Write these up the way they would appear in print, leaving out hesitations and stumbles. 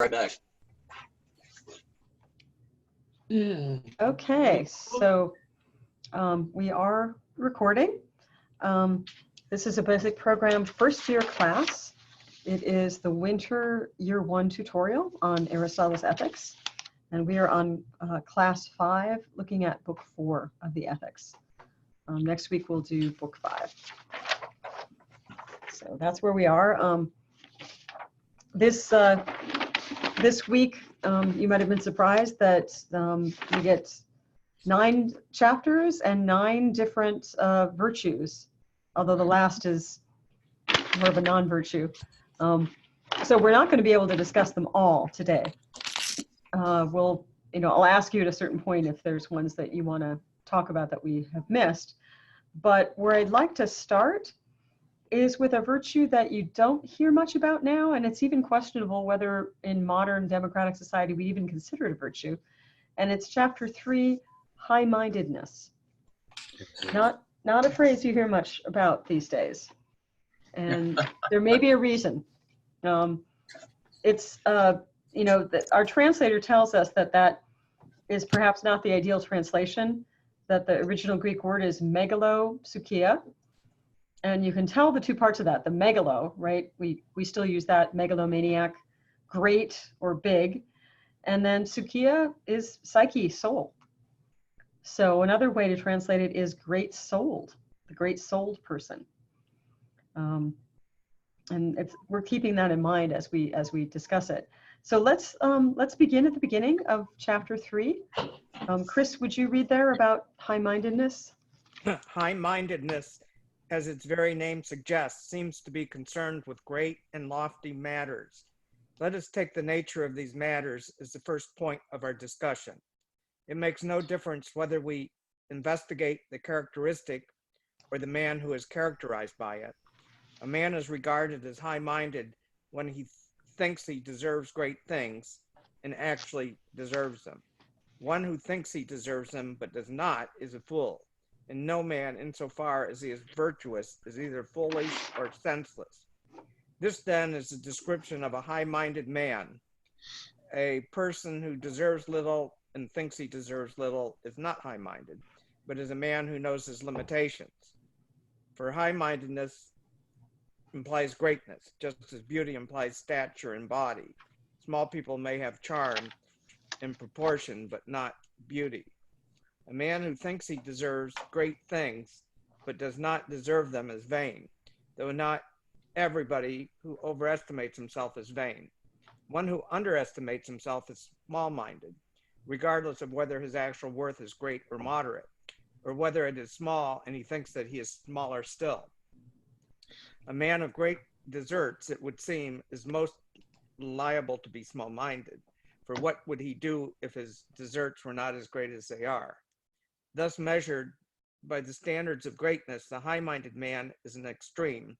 right back. Yeah. Okay, so we are recording. This is a basic program first year class. It is the winter year 1 tutorial on Aristotle's Ethics. And we are on class 5, looking at book 4 of the Ethics. Next week we'll do book 5. So that's where we are. This week, you might have been surprised that we get 9 chapters and 9 different virtues, although the last is more of a non-virtue. So we're not going to be able to discuss them all today. I'll ask you at a certain point if there's ones that you want to talk about that we have missed. But where I'd like to start is with a virtue that you don't hear much about now, and it's even questionable whether in modern democratic society we even consider it a virtue. And it's chapter 3, high-mindedness. Not a phrase you hear much about these days, and there may be a reason. That our translator tells us that is perhaps not the ideal translation, that the original Greek word is megalopsychia. And you can tell the 2 parts of that. The megalo, right? We still use that, megalomaniac, great or big. And then psychia is psyche, soul. So another way to translate it is great souled, the great souled person. And we're keeping that in mind as we discuss it. So let's begin at the beginning of chapter 3. Chris, would you read there about high-mindedness? High-mindedness, as its very name suggests, seems to be concerned with great and lofty matters. Let us take the nature of these matters as the first point of our discussion. It makes no difference whether we investigate the characteristic or the man who is characterized by it. A man is regarded as high-minded when he thinks he deserves great things and actually deserves them. One who thinks he deserves them but does not is a fool. And no man, insofar as he is virtuous, is either foolish or senseless. This, then, is a description of a high-minded man. A person who deserves little and thinks he deserves little is not high-minded, but is a man who knows his limitations. For high-mindedness implies greatness, just as beauty implies stature and body. Small people may have charm in proportion, but not beauty. A man who thinks he deserves great things, but does not deserve them is vain, though not everybody who overestimates himself is vain. One who underestimates himself is small-minded, regardless of whether his actual worth is great or moderate, or whether it is small and he thinks that he is smaller still. A man of great deserts, it would seem, is most liable to be small-minded, for what would he do if his deserts were not as great as they are? Thus measured by the standards of greatness, the high-minded man is an extreme,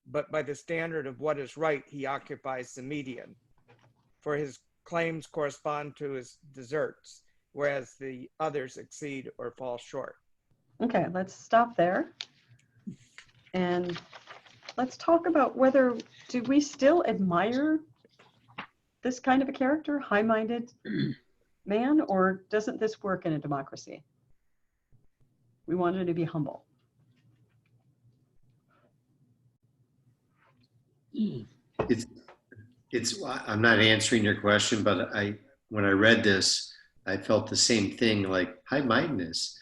but by the standard of what is right, he occupies the median, for his claims correspond to his deserts, whereas the others exceed or fall short. Okay, let's stop there. And let's talk about do we still admire this kind of a character, high-minded man, or doesn't this work in a democracy? We wanted to be humble. I'm not answering your question, but when I read this, I felt the same thing, like high-mindedness.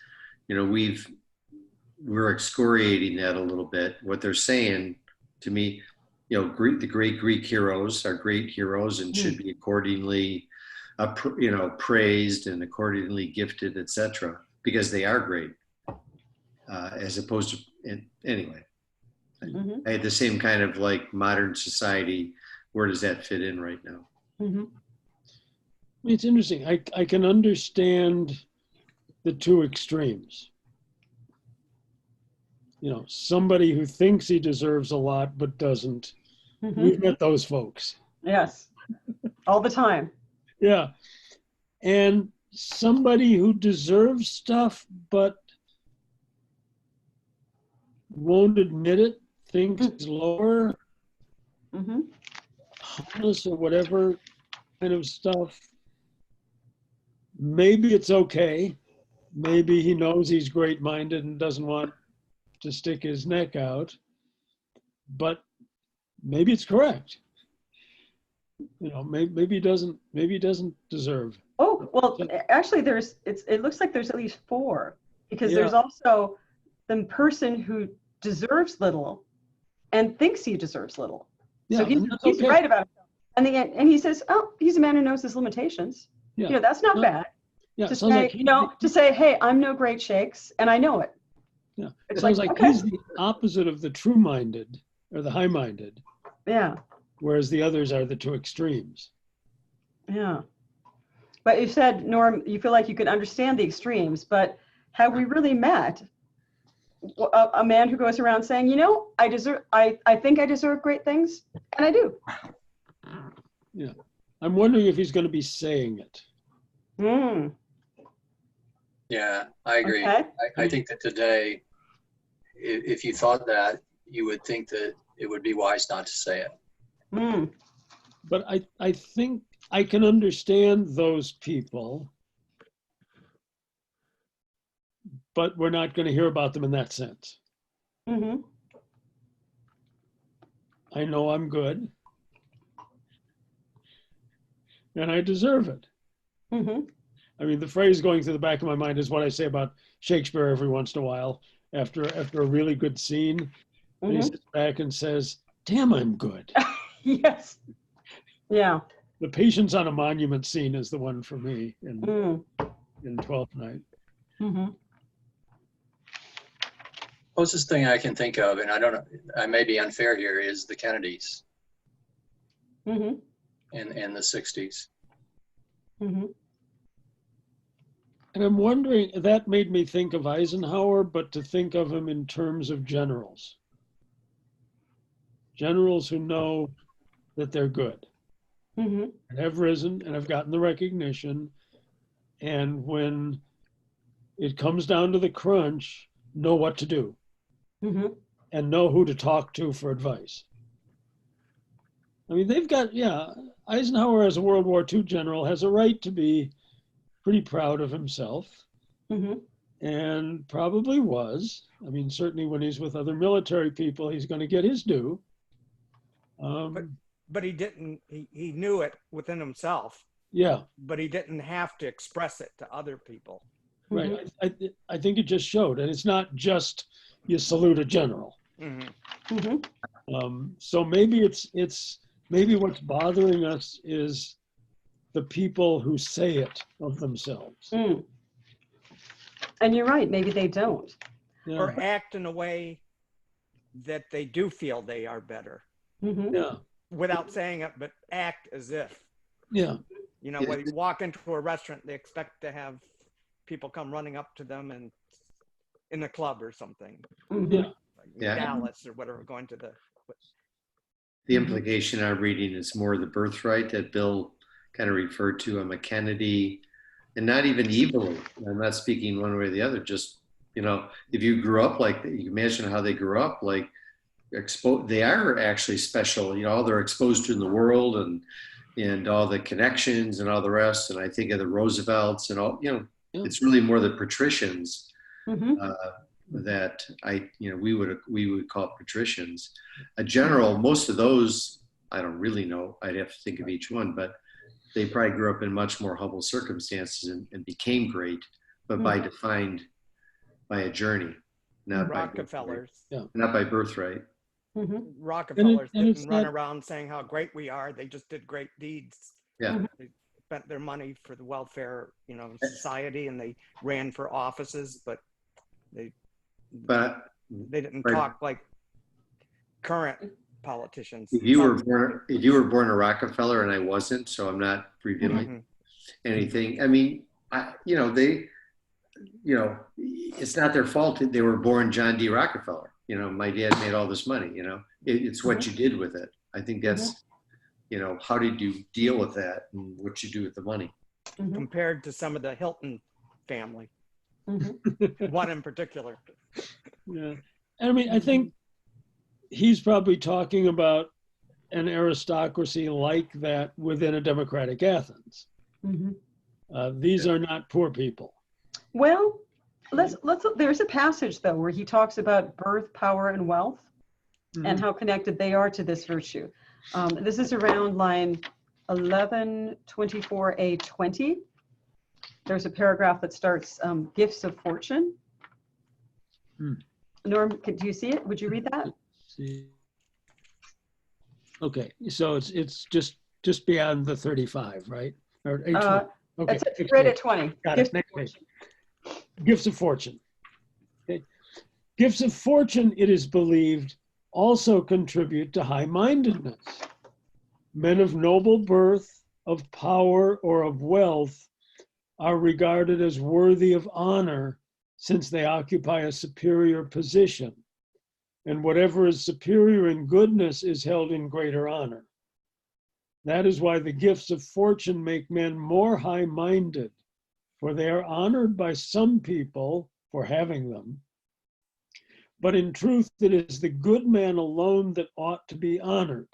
We're excoriating that a little bit. What they're saying to me, the great Greek heroes are great heroes and should be accordingly, praised and accordingly gifted, etc., because they are great. As opposed to, anyway, I had the same kind of like modern society. Where does that fit in right now? Mm-hmm. It's interesting. I can understand the 2 extremes. Somebody who thinks he deserves a lot but doesn't. We've met those folks. Yes, all the time. Yeah. And somebody who deserves stuff but won't admit it, thinks it's lower, harmless or whatever. kind of stuff, maybe it's okay. Maybe he knows he's great-minded and doesn't want to stick his neck out, but maybe it's correct. You know, maybe he doesn't deserve. Oh, well, actually it looks like there's at least 4, because Yeah. there's also the person who deserves little and thinks he deserves little. So Yeah, and that's he's okay. right about it. And he says, oh, he's a man who knows his limitations. Yeah. You know, that's not No, bad. Yeah, To sounds say, like to say, hey, I'm no great shakes, and I know it. yeah, it It's sounds like, like okay. he's the opposite of the true-minded or the high-minded, Yeah, whereas the others are the two extremes. yeah. But you said, Norm, you feel like you could understand the extremes, but have we really met a man who goes around saying, you know, I think I deserve great things, and I do. Yeah, I'm wondering if he's going to be saying it. Mm, Yeah, I agree. okay. I think that today, if you thought that, you would think that it would be wise not to say it. Mm, But I think I can understand those people, but we're not going to hear about them in that sense. mm-hmm. I know I'm good, and I deserve it. Mm-hmm. I mean, the phrase going through the back of my mind is what I say about Shakespeare every once in a while after a really good scene. And he Mm-hmm. sits back and says, damn, I'm good. Yes. Yeah. The Patience on a Monument scene is the one for me Mm. in Twelfth Night. Mm-hmm. Closest thing I can think of, and I don't know, I may be unfair here, is the Kennedys Mm-hmm. in the 60s. Mm-hmm. And I'm wondering, that made me think of Eisenhower, but to think of him in terms of generals. Generals who know that they're good Mm-hmm. and have risen and have gotten the recognition. And when it comes down to the crunch, know what to do Mm-hmm. and know who to talk to for advice. I mean, they've got, Eisenhower as a World War II general has a right to be pretty proud of himself. Mm-hmm. And probably was. I mean, certainly when he's with other military people, he's going to get his due. But he didn't, he knew it within himself, Yeah, but he didn't have to express it to other people. right. I think it just showed. And it's not just you salute a general. Mm-hmm. Mm-hmm. So maybe what's bothering us is the people who say it of themselves. Mm. And you're right, maybe they don't. Yeah. Or act in a way that they do feel they are better Mm-hmm. Yeah. without saying it, but act as if. Yeah. You know, when you walk into a restaurant, they expect to have people come running up to them and in a club or something. Mm-hmm. Yeah. Like Yeah. Dallas or whatever, going to The implication I'm reading is more the birthright that Bill kind of referred to. I'm a Kennedy, and not even evilly. I'm not speaking one way or the other. Just, you know, if you grew up like that, you can imagine how they grew up. Like, they are actually special. You know, all they're exposed to in the world, and all the connections and all the rest. And I think of the Roosevelts and all. You know, Yeah. it's really more the patricians Mm-hmm. that we would call patricians. A general, most of those I don't really know. I'd have to think of each one, but they probably grew up in much more humble circumstances and became great, but by defined by a journey, not by Rockefellers. not by birthright. Mm-hmm. Rockefellers and it's didn't run not- around saying how great we are. They just did great deeds. Yeah. They spent their money for the welfare, society, and they ran for offices, but But they didn't Right. talk like current politicians. if you were born a Rockefeller and I wasn't, so I'm not revealing Mhm. anything. I mean, it's not their fault that they were born John D. Rockefeller. My dad made all this money. It's what you did with it. I think that's, how did you deal with that and what you do with the money? Mm-hmm. Compared to some of the Hilton family, Mm-hmm. one in particular. Yeah. And I mean, I think he's probably talking about an aristocracy like that within a democratic Athens. Mhm. These are not poor people. Well, there's a passage though where he talks about birth, power, and wealth and how connected they are to this virtue. This is around line 1124a20. There's a paragraph that starts gifts of fortune. Norm, do you see it? Would you read that? See. Okay, so it's just beyond the 35, right? Or 820. Okay, It's right at 20. got Gifts it. of Next page. fortune. Gifts of fortune. Okay. Gifts of fortune, it is believed, also contribute to high-mindedness. Men of noble birth, of power, or of wealth are regarded as worthy of honor since they occupy a superior position. And whatever is superior in goodness is held in greater honor. That is why the gifts of fortune make men more high-minded, for they are honored by some people for having them. But in truth, it is the good man alone that ought to be honored,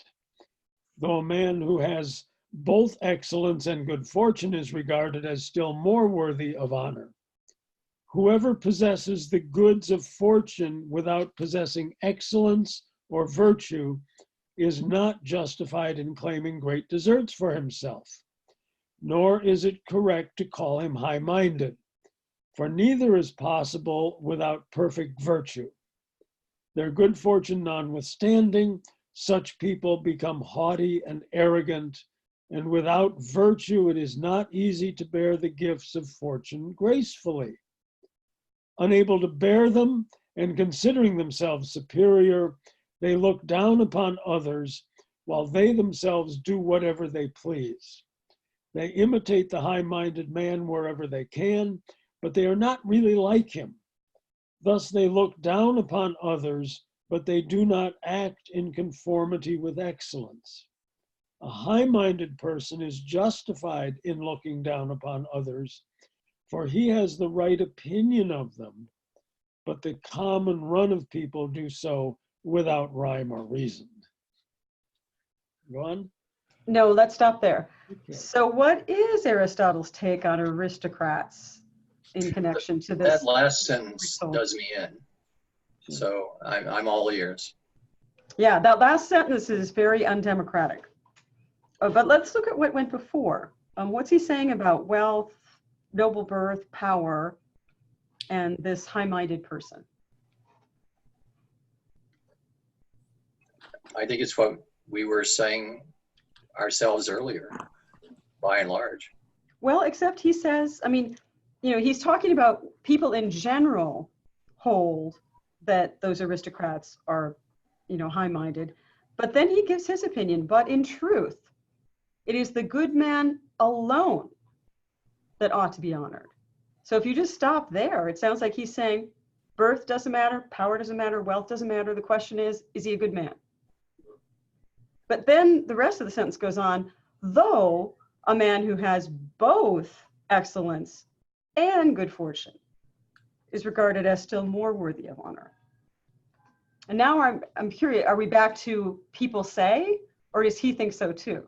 though a man who has both excellence and good fortune is regarded as still more worthy of honor. Whoever possesses the goods of fortune without possessing excellence or virtue is not justified in claiming great deserts for himself, nor is it correct to call him high-minded, for neither is possible without perfect virtue. Their good fortune notwithstanding, such people become haughty and arrogant, and without virtue it is not easy to bear the gifts of fortune gracefully. Unable to bear them and considering themselves superior, they look down upon others while they themselves do whatever they please. They imitate the high-minded man wherever they can, but they are not really like him. Thus they look down upon others, but they do not act in conformity with excellence. A high-minded person is justified in looking down upon others, for he has the right opinion of them, but the common run of people do so without rhyme or reason. Go on. No, let's stop there. Okay. So what is Aristotle's take on aristocrats in connection to this? That last sentence result? does me in. So I'm all ears. Yeah, that last sentence is very undemocratic. But let's look at what went before. What's he saying about wealth, noble birth, power, and this high-minded person? I think it's what we were saying ourselves earlier, by and large. Well, except he says, I mean, you know, he's talking about people in general hold that those aristocrats are, you know, high-minded. But then he gives his opinion. But in truth, it is the good man alone that ought to be honored. So if you just stop there, it sounds like he's saying birth doesn't matter, power doesn't matter, wealth doesn't matter. The question is he a good man? But then the rest of the sentence goes on, though a man who has both excellence and good fortune is regarded as still more worthy of honor. And now I'm curious, are we back to people say, or does he think so too?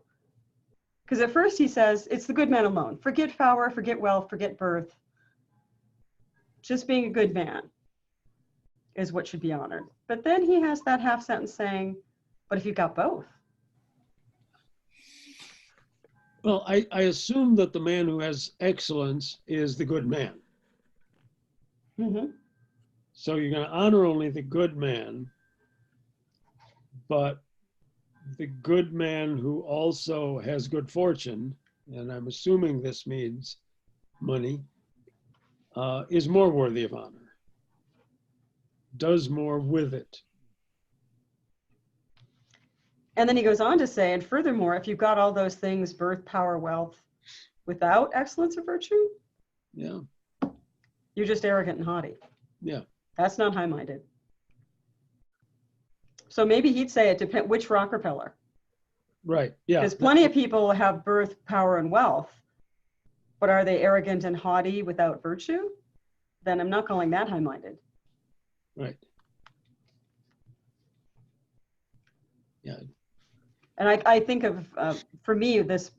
Because at first he says, it's the good man alone. Forget power, forget wealth, forget birth. Just being a good man is what should be honored. But then he has that half sentence saying, but if you've got both. Well, I assume that the man who has excellence is the good man. Mm-hmm. So you're going to honor only the good man, but the good man who also has good fortune, and I'm assuming this means money, is more worthy of honor, does more with it. And then he goes on to say, and furthermore, if you've got all those things, birth, power, wealth, without excellence or virtue, Yeah, you're just arrogant and haughty. yeah, That's not high-minded. So maybe he'd say it depends which rock repeller. right, yeah. Because plenty of people have birth, power, and wealth, but are they arrogant and haughty without virtue? Then I'm not calling that high-minded. Right. Yeah. And I think of, for me, this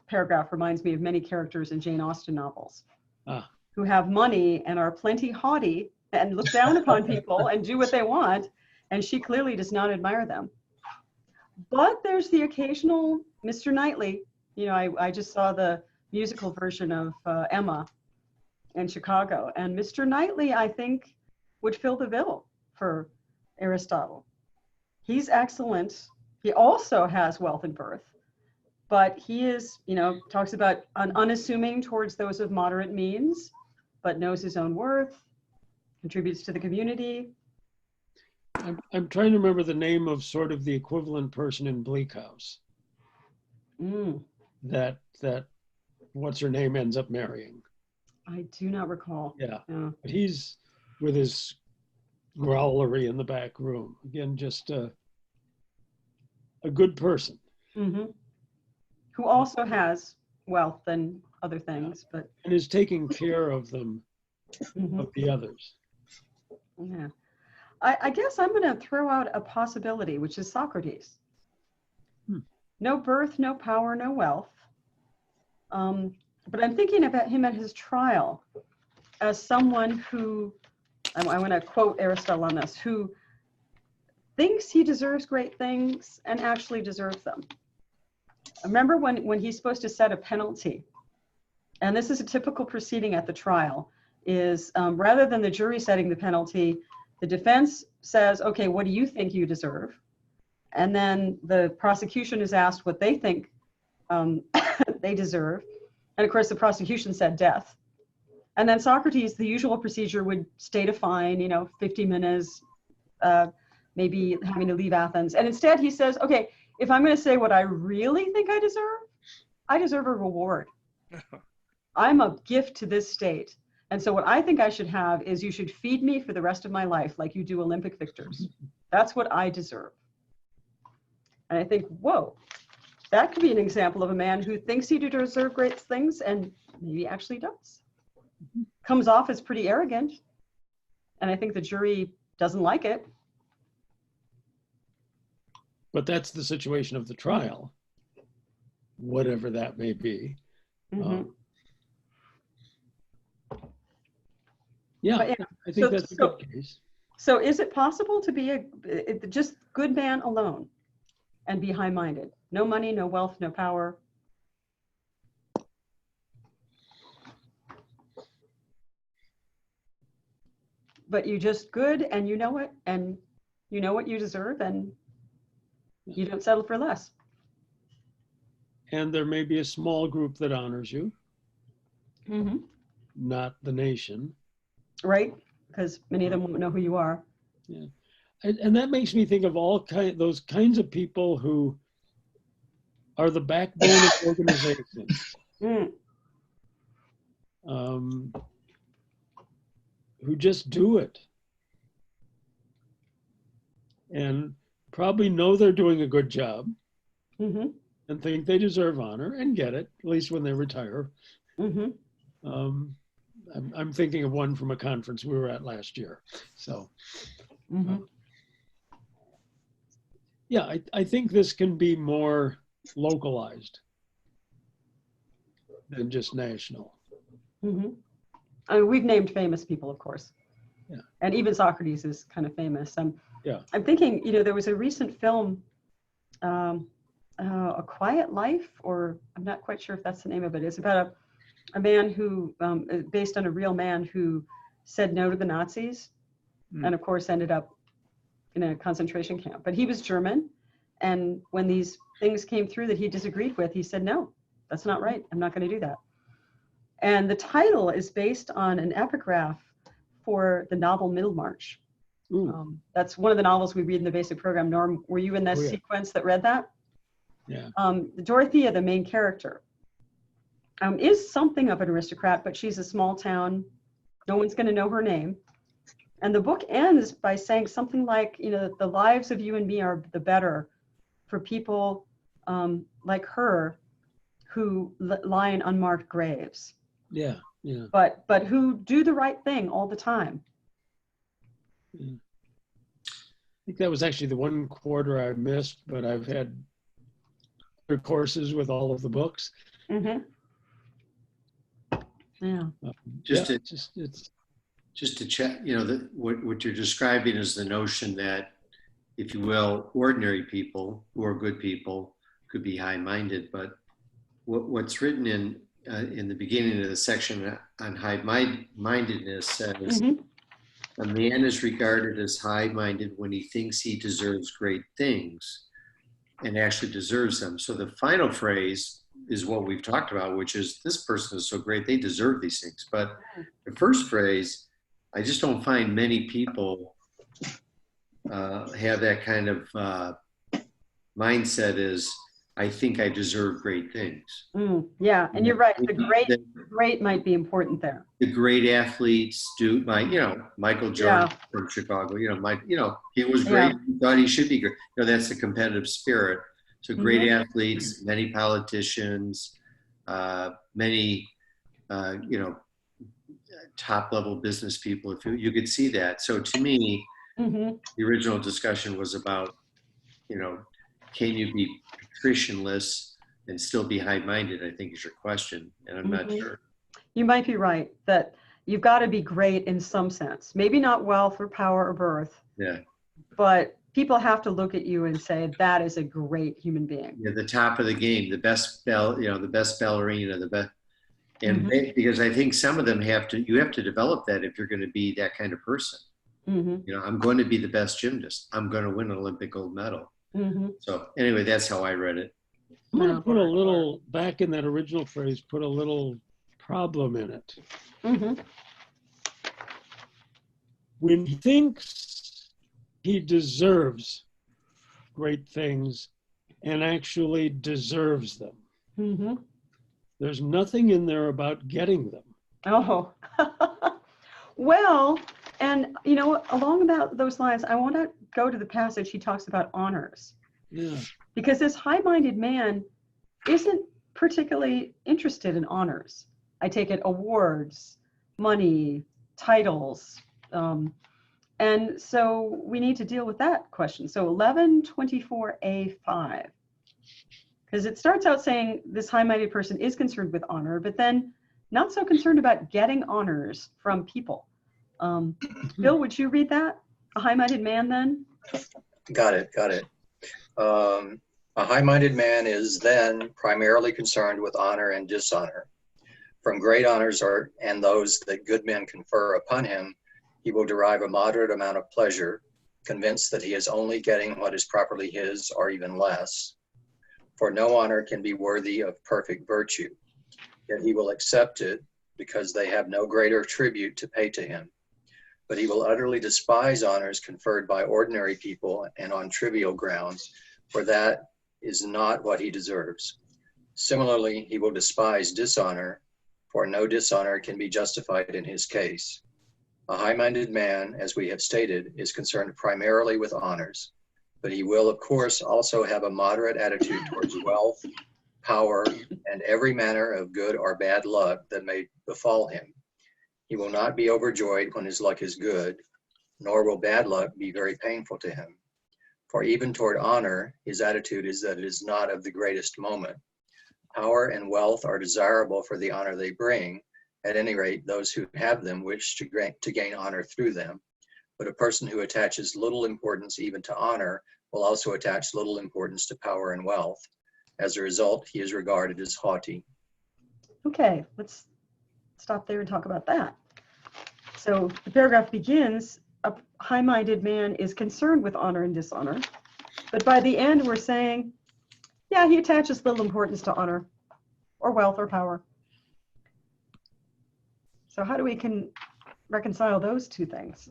paragraph reminds me of many characters in Jane Austen novels who have money and are plenty haughty and look down upon people and do what they want. And she clearly does not admire them. But there's the occasional Mr. Knightley. You know, I just saw the musical version of Emma in Chicago. And Mr. Knightley, I think, would fill the bill for Aristotle. He's excellent. He also has wealth and birth, but he is, you know, talks about unassuming towards those of moderate means, but knows his own worth, contributes to the community. I'm trying to remember the name of sort of the equivalent person in Bleak House that what's her name ends up marrying. I do not recall. Yeah, No. but he's with his growlery in the back room. Again, just a good person. Who also has wealth and other things, but And is taking care of them, of the others. yeah. I guess I'm going to throw out a possibility, which is Socrates. No birth, no power, no wealth. But I'm thinking about him at his trial as someone who, I want to quote Aristotle on this, who thinks he deserves great things and actually deserves them. Remember when he's supposed to set a penalty, and this is a typical proceeding at the trial, is rather than the jury setting the penalty, the defense says, okay, what do you think you deserve? And then the prosecution is asked what they think they deserve. And of course, the prosecution said death. And then Socrates, the usual procedure would state a fine, you know, 50 minas, maybe having to leave Athens. And instead he says, okay, if I'm going to say what I really think I deserve a reward. I'm a gift to this state. And so what I think I should have is you should feed me for the rest of my life like you do Olympic victors. That's what I deserve. And I think, whoa, that could be an example of a man who thinks he deserves great things and maybe actually does. Comes off as pretty arrogant. And I think the jury doesn't like it. But that's the situation of the trial, whatever that may be. Yeah, But yeah, I think that's a good case. So is it possible to be just good man alone and be high-minded? No money, no wealth, no power. But you just good and you know it, and you know what you deserve, and you don't settle for less. And there may be a small group that honors you, not the nation. Right? Because many of them won't know who you are. Yeah. And that makes me think of those kinds of people who are the backbone of organizations. Who just do it. And probably know they're doing a good job and think they deserve honor and get it, at least when they retire. I'm thinking of one from a conference we were at last year. So, yeah, I think this can be more localized than just national. I mean, we've named famous people, of course. Yeah. And even Socrates is kind of famous. Yeah. I'm thinking, you know, there was a recent film, A Quiet Life, or I'm not quite sure if that's the name of it. It's about a man who, based on a real man who said no to the Nazis and of course ended up in a concentration camp. But he was German. And when these things came through that he disagreed with, he said, no, that's not right. I'm not going to do that. And the title is based on an epigraph for the novel Middlemarch. That's one of the novels we read in the basic program. Norm, were you in that sequence that read that? Yeah. Dorothea, the main character, is something of an aristocrat, but she's a small town. No one's going to know her name. And the book ends by saying something like, you know, the lives of you and me are the better for people like her who lie in unmarked graves. Yeah, yeah. But who do the right thing all the time. Yeah. I think that was actually the one quarter I missed, but I've had courses with all of the books. Mm-hmm. Yeah. Just Yeah, to- it's Just to check, what you're describing is the notion that, if you will, ordinary people who are good people could be high-minded, but what's written in the beginning of the section on high-mindedness says, Mm-hmm. a man is regarded as high-minded when he thinks he deserves great things and actually deserves them. So the final phrase is what we've talked about, which is, this person is so great, they deserve these things. But the first phrase, I just don't find many people have that kind of mindset is, I think I deserve great things. Yeah, and you're right. The great might be important there. The great athletes do, Michael Jordan from Chicago, he was great. Yeah. He thought he should be great. That's the competitive spirit. So great athletes, many politicians, many, top level business people, if you could see that. So to me, the original discussion was about, can you be patricianless and still be high-minded, I think is your question. And I'm not sure. You might be right that you've got to be great in some sense, maybe not wealth or power or birth. Yeah. But people have to look at you and say, that is a great human being. Yeah, the top of the game, the best the best ballerina, the best. And because I think some of them you have to develop that if you're going to be that kind of person. I'm going to be the best gymnast. I'm going to win an Olympic gold medal. So anyway, that's how I read it. I'm going to put a little, back in that original phrase, put a little problem in it. When he thinks he deserves great things and actually deserves them, there's nothing in there about getting them. Oh, well, and along those lines, I want to go to the passage he talks about honors. Yeah. Because this high-minded man isn't particularly interested in honors. I take it awards, money, titles. And so we need to deal with that question. So 1124A5, because it starts out saying this high-minded person is concerned with honor, but then not so concerned about getting honors from people. Bill, would you read that? A high-minded man then? Got it. A high-minded man is then primarily concerned with honor and dishonor. From great honors and those that good men confer upon him, he will derive a moderate amount of pleasure, convinced that he is only getting what is properly his or even less. For no honor can be worthy of perfect virtue, yet he will accept it because they have no greater tribute to pay to him. But he will utterly despise honors conferred by ordinary people and on trivial grounds, for that is not what he deserves. Similarly, he will despise dishonor, for no dishonor can be justified in his case. A high-minded man, as we have stated, is concerned primarily with honors, but he will, of course, also have a moderate attitude towards wealth, power, and every manner of good or bad luck that may befall him. He will not be overjoyed when his luck is good, nor will bad luck be very painful to him. For even toward honor, his attitude is that it is not of the greatest moment. Power and wealth are desirable for the honor they bring. At any rate, those who have them wish to gain honor through them. But a person who attaches little importance even to honor will also attach little importance to power and wealth. As a result, he is regarded as haughty. Okay, let's stop there and talk about that. So the paragraph begins, a high-minded man is concerned with honor and dishonor. But by the end, we're saying, yeah, he attaches little importance to honor or wealth or power. So how do we reconcile those two things?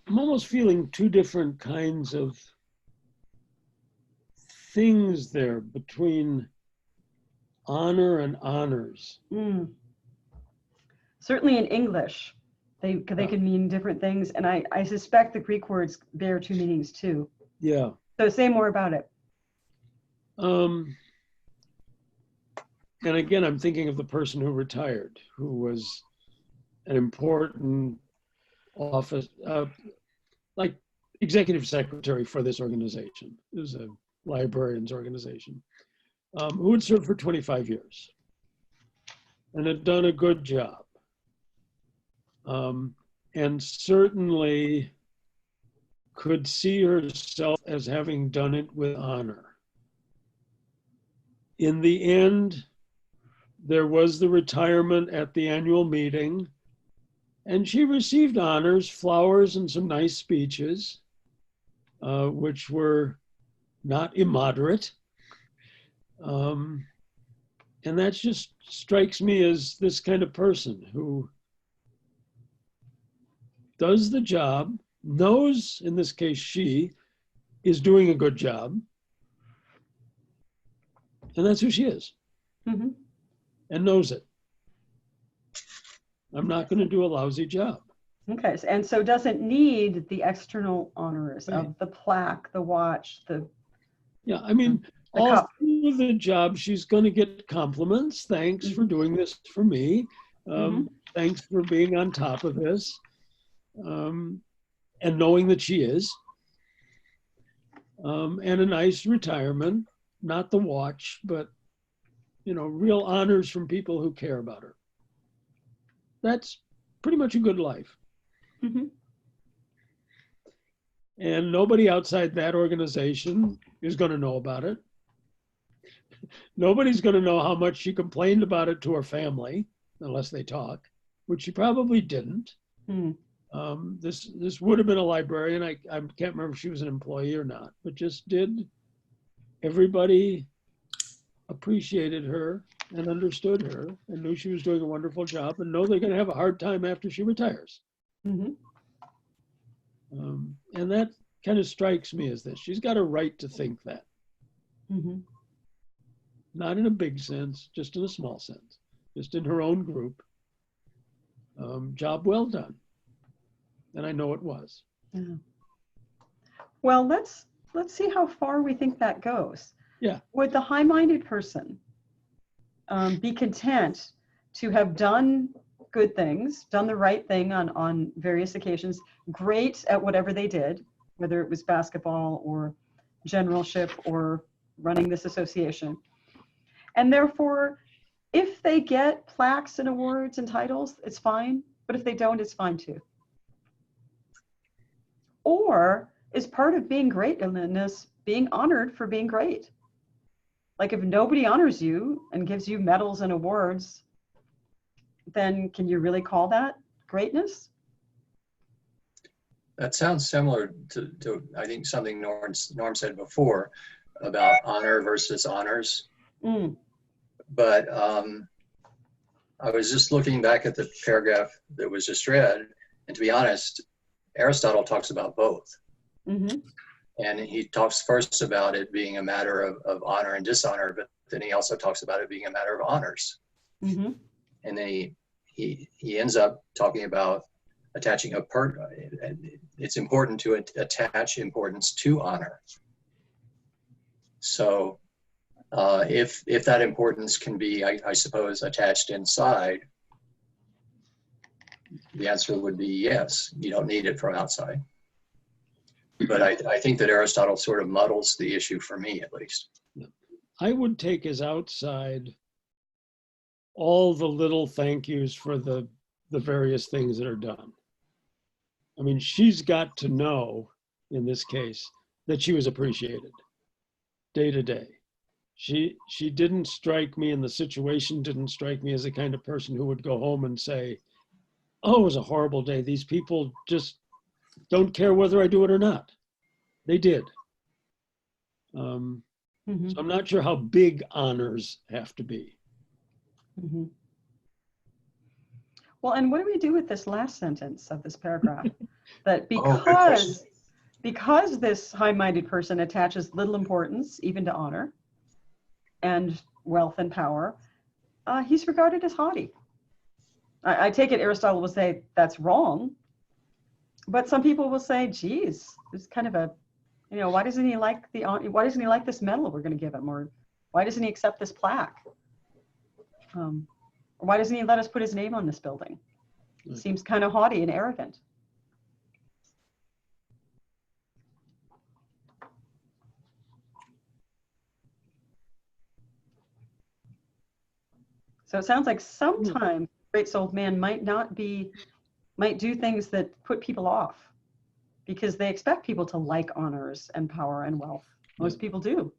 I'm almost feeling two different kinds of things there between honor and honors. Certainly in English, they can mean different things. And I suspect the Greek words bear two meanings too. Yeah. So say more about it. and again, I'm thinking of the person who retired, who was an important office, like executive secretary for this organization. It was a librarians organization, who had served for 25 years and had done a good job. And certainly could see herself as having done it with honor. In the end, there was the retirement at the annual meeting, and she received honors, flowers, and some nice speeches, which were not immoderate. And that just strikes me as this kind of person who does the job, knows, in this case, she is doing a good job, and that's who she is, Mhm. and knows it. I'm not going to do a lousy job. Okay, and so doesn't need the external honors Right. of the plaque, the watch, the Yeah, I mean, The all cup. through the job, she's going to get compliments. Thanks for doing this for me. Thanks for being on top of this. And knowing that she is. And a nice retirement, not the watch, but, you know, real honors from people who care about her. That's pretty much a good life. Mhm. And nobody outside that organization is going to know about it. Nobody's going to know how much she complained about it to her family, unless they talk, which she probably didn't. Mm. This would have been a librarian. I can't remember if she was an employee or not, but just did. Everybody appreciated her and understood her and knew she was doing a wonderful job and know they're going to have a hard time after she retires. Mhm. And that kind of strikes me as this. She's got a right to think that. Mhm. Not in a big sense, just in a small sense, just in her own group. Job well done. And I know it was. Yeah. Well, let's see how far we think that goes. Yeah. Would the high-minded person be content to have done good things, done the right thing on various occasions, great at whatever they did, whether it was basketball or generalship or running this association, and therefore, if they get plaques and awards and titles, it's fine, but if they don't, it's fine too? Or is part of being great in this being honored for being great? Like if nobody honors you and gives you medals and awards, then can you really call that greatness? That sounds similar to I think something Norm said before about honor versus honors. Mm. But I was just looking back at the paragraph that was just read, and to be honest, Aristotle talks about both. Mm-hmm. And he talks first about it being a matter of honor and dishonor, but then he also talks about it being a matter of honors. Mm-hmm. And then he ends up talking about attaching it's important to attach importance to honor. So if that importance can be, I suppose, attached inside, the answer would be yes. You don't need it from outside. But I think that Aristotle sort of muddles the issue for me, at least. I would take as outside all the little thank yous for the various things that are done. I mean, she's got to know, in this case, that she was appreciated day to day. She didn't strike me, and the situation didn't strike me as the kind of person who would go home and say, oh, it was a horrible day. These people just don't care whether I do it or not. They did. Mm-hmm. So I'm not sure how big honors have to be. Mm-hmm. Well, and what do we do with this last sentence of this paragraph? That because this high-minded person attaches little importance even to honor and wealth and power, he's regarded as haughty. I take it Aristotle will say that's wrong, but some people will say, geez, it's kind of a, why doesn't he like this medal we're going to give him, or why doesn't he accept this plaque? Why doesn't he let us put his name on this building? It seems kind of haughty and arrogant. So it sounds like sometimes great-souled man might do things that put people off because they expect people to like honors and power and wealth. Most people do.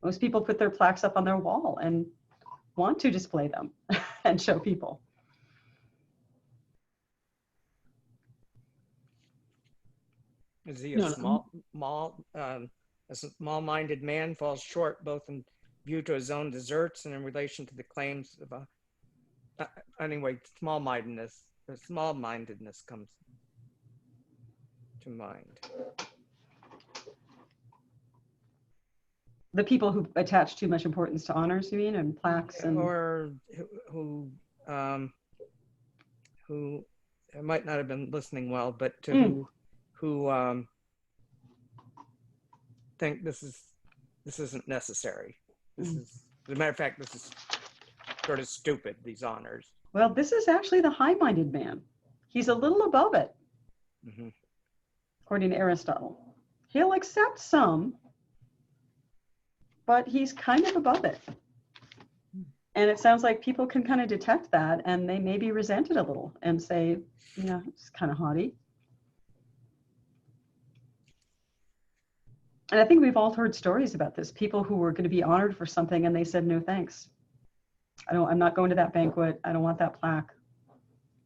Most people put their plaques up on their wall and want to display them and show people. Is he a small-minded man, falls short both in view to his own deserts and in relation to the claims of anyway, small-mindedness comes to mind. The people who attach too much importance to honors, you mean, and plaques, and or who might not have been listening well, but to who think this isn't necessary. This is, as a matter of fact, this is sort of stupid, these honors. Well, this is actually the high-minded man. He's a little above it, according to Aristotle. He'll accept some, but he's kind of above it. And it sounds like people can kind of detect that, and they maybe resent it a little and say, yeah, it's kind of haughty. And I think we've all heard stories about this. People who were going to be honored for something and they said, no, thanks. I'm not going to that banquet. I don't want that plaque.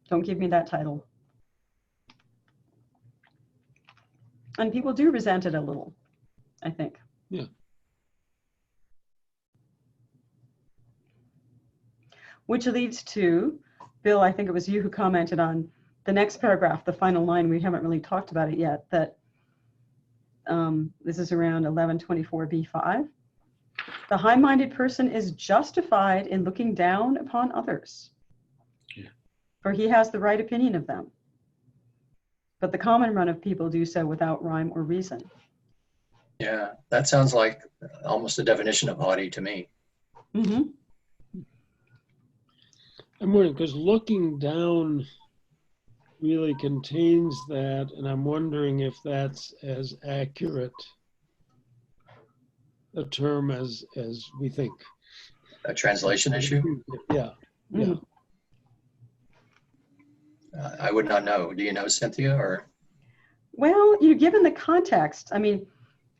Don't give me that title. And people do resent it a little, I think. Yeah. Which leads to, Bill, I think it was you who commented on the next paragraph, the final line. We haven't really talked about it yet, that this is around 1124b5. The high-minded person is justified in looking down upon others, for he has the right opinion of them. But the common run of people do so without rhyme or reason. Yeah, that sounds like almost a definition of haughty to me. Mm-hmm. I'm wondering, because looking down really contains that, and I'm wondering if that's as accurate a term as we think. A translation issue? Yeah, yeah. I would not know. Do you know, Cynthia? Or Well, given the context, I mean,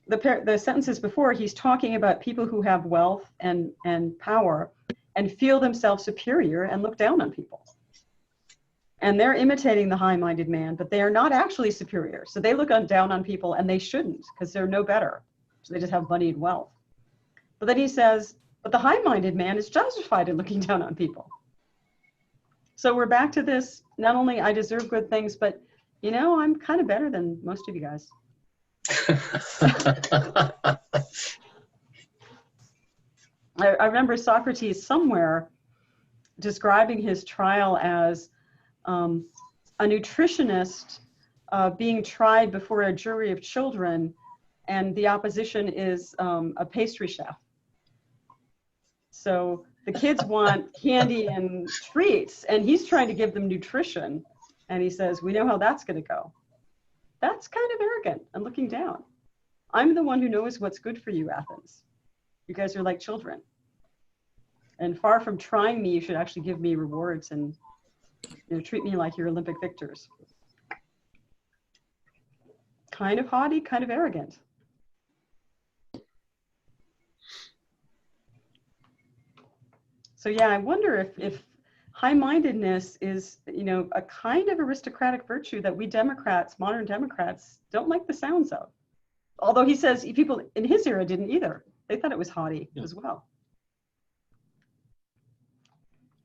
the sentences before, he's talking about people who have wealth and power and feel themselves superior and look down on people. And they're imitating the high-minded man, but they are not actually superior. So they look down on people, and they shouldn't, because they're no better. So they just have money and wealth. But then he says, but the high-minded man is justified in looking down on people. So we're back to this, not only I deserve good things, but, I'm kind of better than most of you guys. I remember Socrates somewhere describing his trial as a nutritionist being tried before a jury of children, and the opposition is a pastry chef. So the kids want candy and treats, and he's trying to give them nutrition. And he says, we know how that's going to go. That's kind of arrogant and looking down. I'm the one who knows what's good for you, Athens. You guys are like children. And far from trying me, you should actually give me rewards and treat me like you're Olympic victors. Kind of haughty, kind of arrogant. So yeah, I wonder if high-mindedness is, a kind of aristocratic virtue that we Democrats, modern Democrats, don't like the sounds of. Although he says people in his era didn't either. They thought it was haughty as well.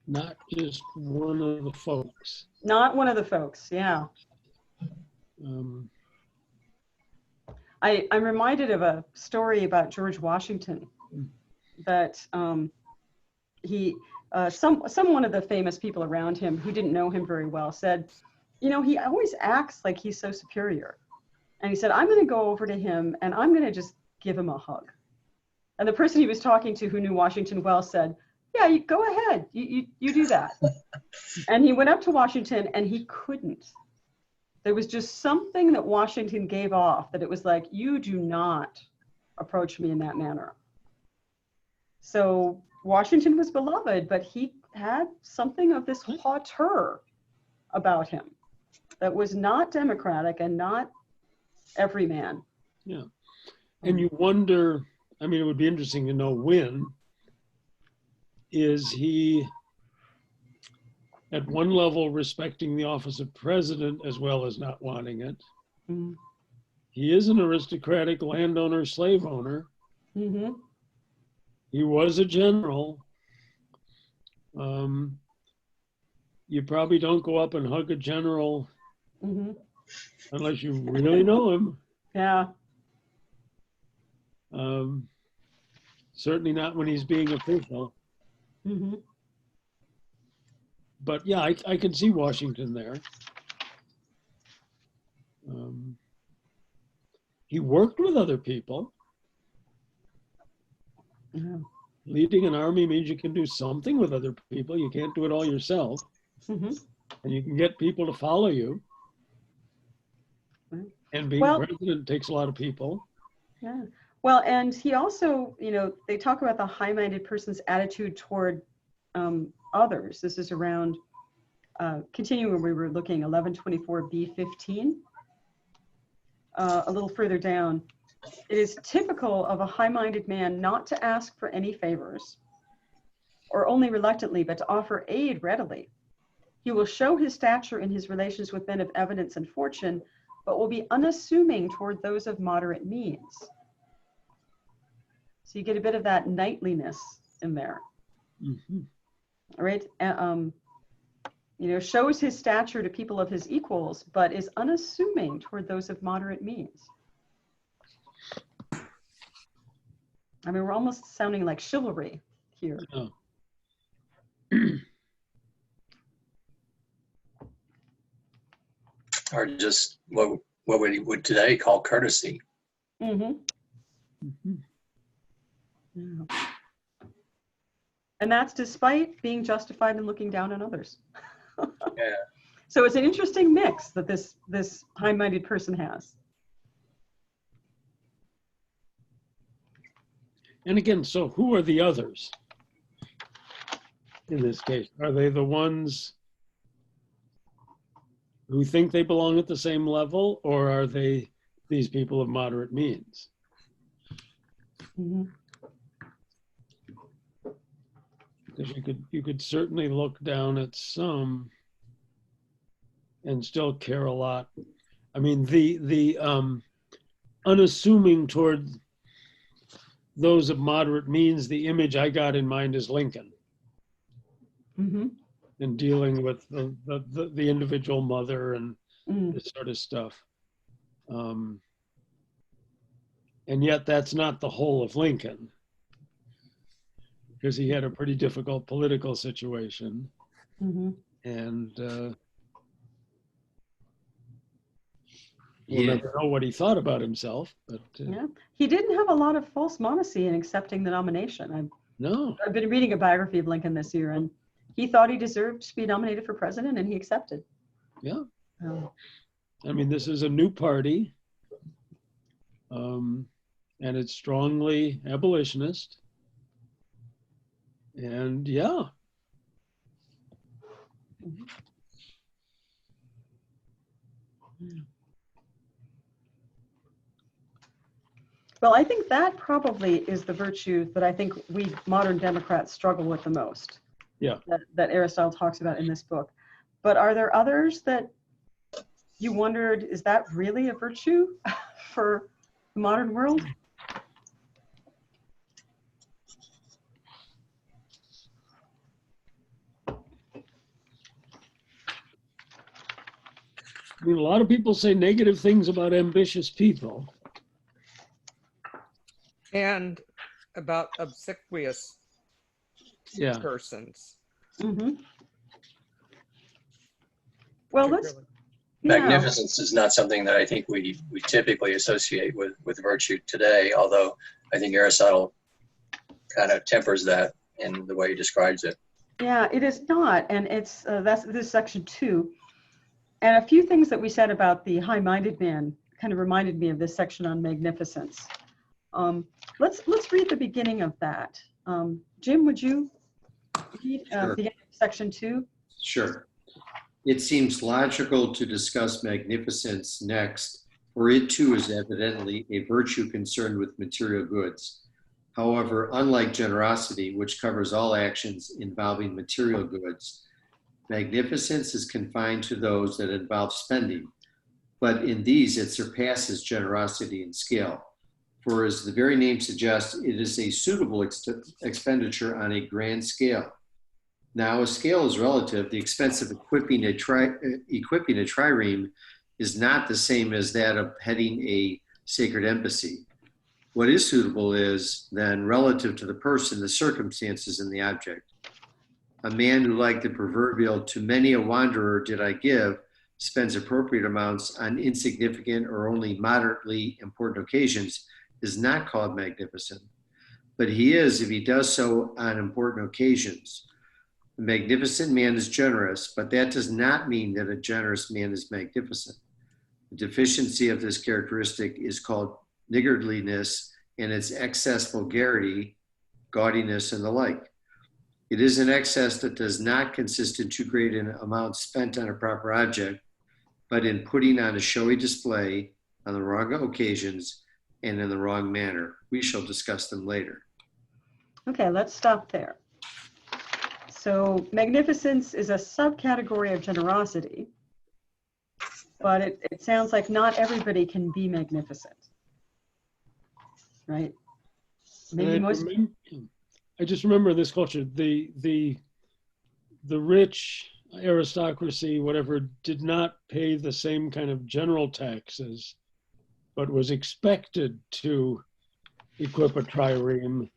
Not just one of the folks. Not one of the folks, yeah. I'm reminded of a story about George Washington that someone of the famous people around him who didn't know him very well said, he always acts like he's so superior. And he said, I'm going to go over to him and I'm going to just give him a hug. And the person he was talking to who knew Washington well said, yeah, you go ahead. You do that. And he went up to Washington and he couldn't. There was just something that Washington gave off that it was like, you do not approach me in that manner. So Washington was beloved, but he had something of this hauteur about him that was not democratic and not everyman. Yeah. And you wonder, I mean, it would be interesting to know when, is he at one level respecting the office of president as well as not wanting it? Mm-hmm. He is an aristocratic landowner, slave owner. Mm-hmm. He was a general. You probably don't go up and hug a general Mm-hmm. unless you really know him. Yeah. Certainly not when he's being official. Mm-hmm. But yeah, I can see Washington there. He worked with other people. Yeah. Leading an army means you can do something with other people. You can't do it all yourself. Mm-hmm. And you can get people to follow you. Right. And being Well, president takes a lot of people. yeah. Well, and he also, they talk about the high-minded person's attitude toward others. This is around, continuing where we were looking, 1124b15. A little further down. It is typical of a high-minded man not to ask for any favors, or only reluctantly, but to offer aid readily. He will show his stature in his relations with men of evidence and fortune, but will be unassuming toward those of moderate means. So you get a bit of that knightliness in there. Mm-hmm. All right. Shows his stature to people of his equals, but is unassuming toward those of moderate means. I mean, we're almost sounding like chivalry here. Oh. Or just what we would today call courtesy. Mm-hmm. Mm-hmm. Yeah. And that's despite being justified in looking down on others. Yeah. So it's an interesting mix that this high-minded person has. And again, so who are the others in this case? Are they the ones who think they belong at the same level, or are they these people of moderate means? Mm-hmm. Because you could certainly look down at some and still care a lot. I mean, the unassuming toward those of moderate means, the image I got in mind is Lincoln. Mm-hmm. And dealing with the individual mother and this sort of stuff. And yet that's not the whole of Lincoln, because he had a pretty difficult political situation. Mm-hmm. And we'll never know what he thought about himself. But yeah, he didn't have a lot of false modesty in accepting the nomination. I've been reading a biography of Lincoln this year, and he thought he deserved to be nominated for president, and he accepted. Yeah. I mean, this is a new party, and it's strongly abolitionist. And yeah. Well, I think that probably is the virtue that I think we modern Democrats struggle with the most. Yeah. That Aristotle talks about in this book. But are there others that you wondered, is that really a virtue for the modern world? I mean, a lot of people say negative things about ambitious people. And about obsequious persons. Mm-hmm. Well, Magnificence is not something that I think we typically associate with virtue today, although I think Aristotle kind of tempers that in the way he describes it. Yeah, it is not, and it's this is section 2, and a few things that we said about the high-minded man kind of reminded me of this section on magnificence. Let's read the beginning of that. Jim, would you read Sure. beginning of section 2? Sure. It seems logical to discuss magnificence next, for it too is evidently a virtue concerned with material goods. However, unlike generosity, which covers all actions involving material goods, magnificence is confined to those that involve spending, but in these it surpasses generosity in scale. For as the very name suggests, it is a suitable expenditure on a grand scale. Now, a scale is relative. The expense of equipping a trireme is not the same as that of heading a sacred embassy. What is suitable is, then, relative to the person, the circumstances, and the object. A man who, like the proverbial, to many a wanderer did I give, spends appropriate amounts on insignificant or only moderately important occasions, is not called magnificent. But he is if he does so on important occasions. A magnificent man is generous, but that does not mean that a generous man is magnificent. The deficiency of this characteristic is called niggardliness, and its excess vulgarity, gaudiness, and the like. It is an excess that does not consist in too great an amount spent on a proper object, but in putting on a showy display on the wrong occasions and in the wrong manner. We shall discuss them later. Okay, let's stop there. So magnificence is a subcategory of generosity, but it sounds like not everybody can be magnificent, right? Maybe most. I just remember in this culture, the rich aristocracy, whatever, did not pay the same kind of general taxes, but was expected to equip a trireme,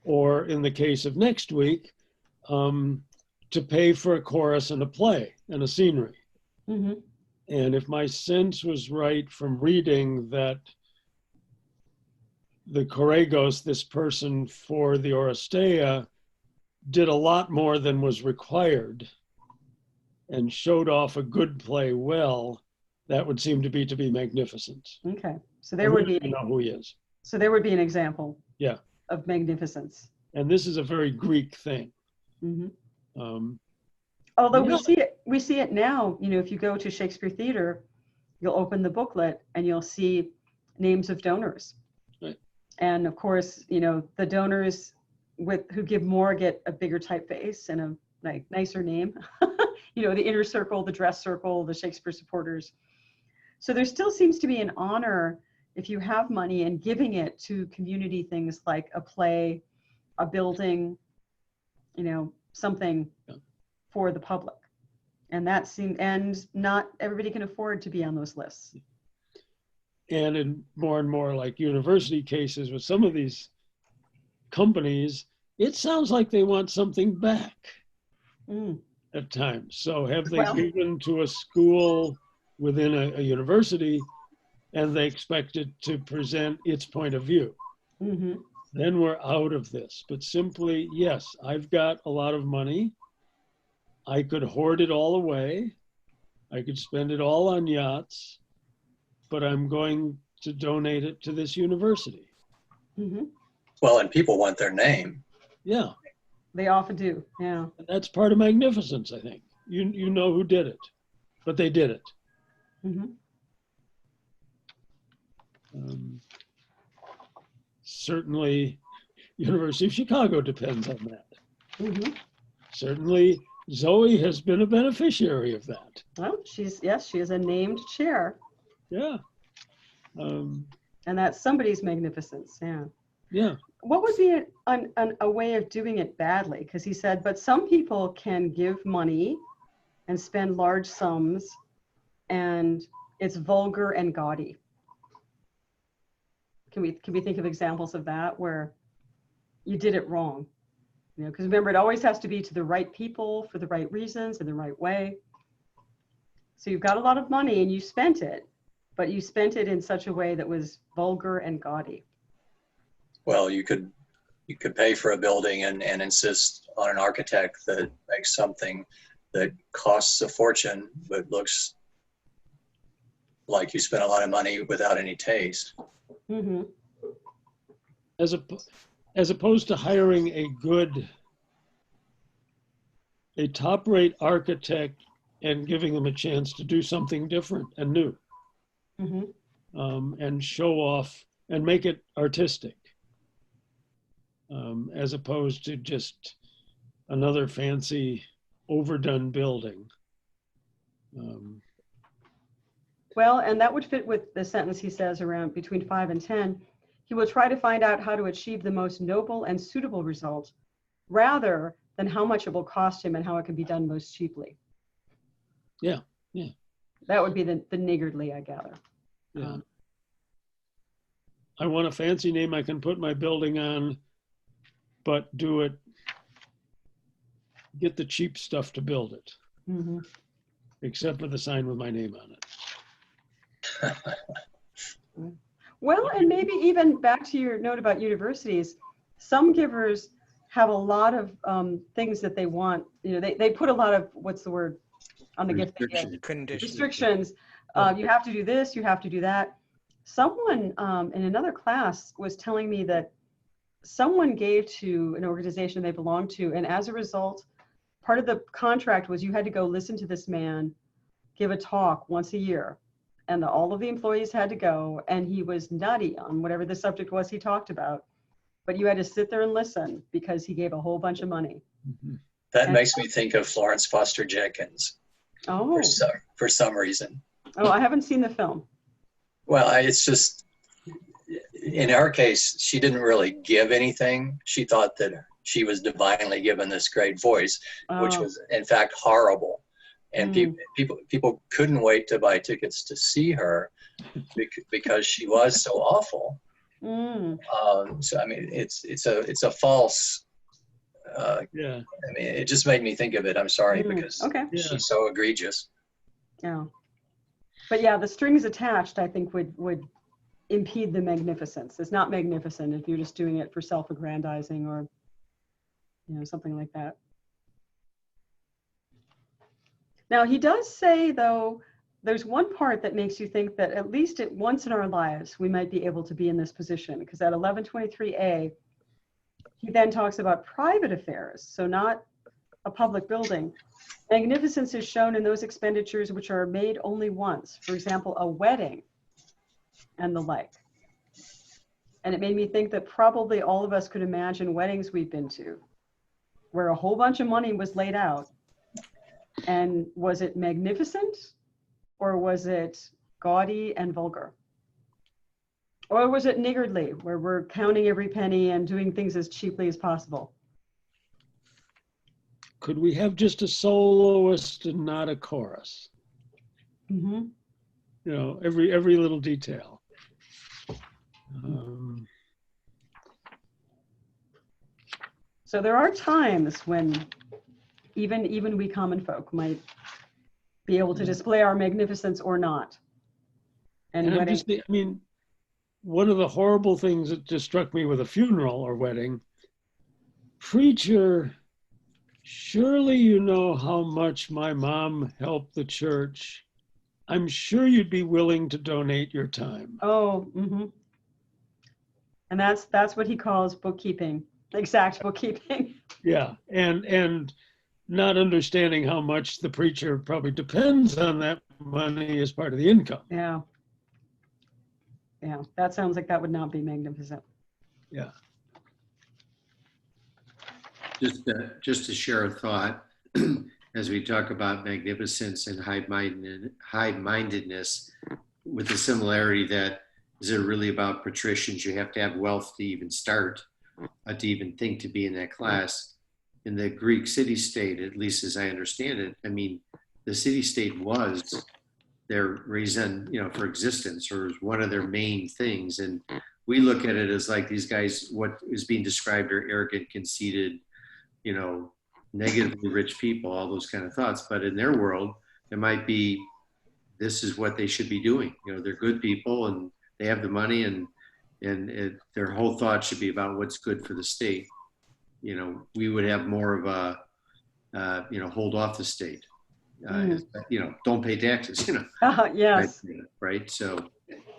or in the case of next week, to pay for a chorus and a play and a scenery. Mm-hmm. And if my sense was right from reading that the Choregos, this person for the Oresteia, did a lot more than was required and showed off a good play well, that would seem to be magnificent. Okay, so there would be. You know who he is. So there would be an example. Yeah. Of magnificence. And this is a very Greek thing. Mm-hmm. Although yeah. we see it now. You know, if you go to Shakespeare Theater, you'll open the booklet and you'll see names of donors. Right. And of course, you know, the donors who give more get a bigger typeface and a nicer name. You know, the inner circle, the dress circle, the Shakespeare supporters. So there still seems to be an honor if you have money and giving it to community things like a play, a building, you know, something for the public. And that seems, and not everybody can afford to be on those lists. And in more and more like university cases with some of these companies, it sounds like they want something back at times. So have they given to a school within a university and they expect it to present its point of view? Mm-hmm. Then we're out of this. But simply, yes, I've got a lot of money. I could hoard it all away. I could spend it all on yachts, but I'm going to donate it to this university. Mm-hmm. Well, and people want their name. Yeah. They often do, yeah. That's part of magnificence, I think. You know who did it, but they did it. Mm-hmm. Certainly, University of Chicago depends on that. Mm-hmm. Certainly, Zoe has been a beneficiary of that. Well, she is a named chair. Yeah. And that's somebody's magnificence, yeah. Yeah. What would be a way of doing it badly? Because he said, but some people can give money and spend large sums, and it's vulgar and gaudy. Can we think of examples of that where you did it wrong? You know, because remember, it always has to be to the right people for the right reasons in the right way. So you've got a lot of money and you spent it, but you spent it in such a way that was vulgar and gaudy. Well, you could you could pay for a building and insist on an architect that makes something that costs a fortune but looks like you spent a lot of money without any taste. Mm-hmm. As opposed to hiring a top-rate architect and giving them a chance to do something different and new, and show off and make it artistic, as opposed to just another fancy, overdone building. Well, and that would fit with the sentence he says around between 5 and 10. He will try to find out how to achieve the most noble and suitable result, rather than how much it will cost him and how it can be done most cheaply. Yeah, yeah. That would be the niggardly, I gather. Yeah. I want a fancy name I can put my building on, but get the cheap stuff to build it, except for the sign with my name on it. Well, and maybe even back to your note about universities, some givers have a lot of things that they want. You know, they put a lot of, what's the word on the gift they give? Conditions. Restrictions. You have to do this, you have to do that. Someone in another class was telling me that someone gave to an organization they belonged to, and as a result, part of the contract was you had to go listen to this man give a talk once a year. And all of the employees had to go, and he was nutty on whatever the subject was he talked about. But you had to sit there and listen because he gave a whole bunch of money. That makes me think of Florence Foster Jenkins. Oh. For some reason. Oh, I haven't seen the film. Well, it's just, in her case, she didn't really give anything. She thought that she was divinely given this great voice, which was in fact horrible. And people couldn't wait to buy tickets to see her because she was so awful. So I mean, it's a false. Yeah. I mean, it just made me think of it. I'm sorry because she's so egregious. Yeah. But yeah, the strings attached, I think, would impede the magnificence. It's not magnificent if you're just doing it for self-aggrandizing or, something like that. Now, he does say, though, there's one part that makes you think that at least once in our lives, we might be able to be in this position, because at 1123A, he then talks about private affairs, so not a public building. Magnificence is shown in those expenditures which are made only once, for example, a wedding and the like. And it made me think that probably all of us could imagine weddings we've been to, where a whole bunch of money was laid out. And was it magnificent, or was it gaudy and vulgar? Or was it niggardly, where we're counting every penny and doing things as cheaply as possible? Could we have just a soloist and not a chorus? Every little detail. So there are times when even we common folk might be able to display our magnificence or not. And one of the horrible things that just struck me with a funeral or wedding, preacher, surely you know how much my mom helped the church. I'm sure you'd be willing to donate your time. Oh, And that's what he calls bookkeeping, exact bookkeeping. Yeah, and not understanding how much the preacher probably depends on that money as part of the income. Yeah. Yeah, that sounds like that would not be magnificent. Yeah. Just to share a thought, as we talk about magnificence and high-mindedness, with the similarity that, is it really about patricians? You have to have wealth to even start, to even think to be in that class. In the Greek city-state, at least as I understand it, I mean, the city-state was their reason, for existence, or one of their main things. And we look at it as like these guys, what is being described are arrogant, conceited, negatively rich people, all those kind of thoughts. But in their world, it might be, this is what they should be doing. They're good people and they have the money, and their whole thought should be about what's good for the state, we would have more of a, hold off the state. Don't pay taxes, Yes. right? So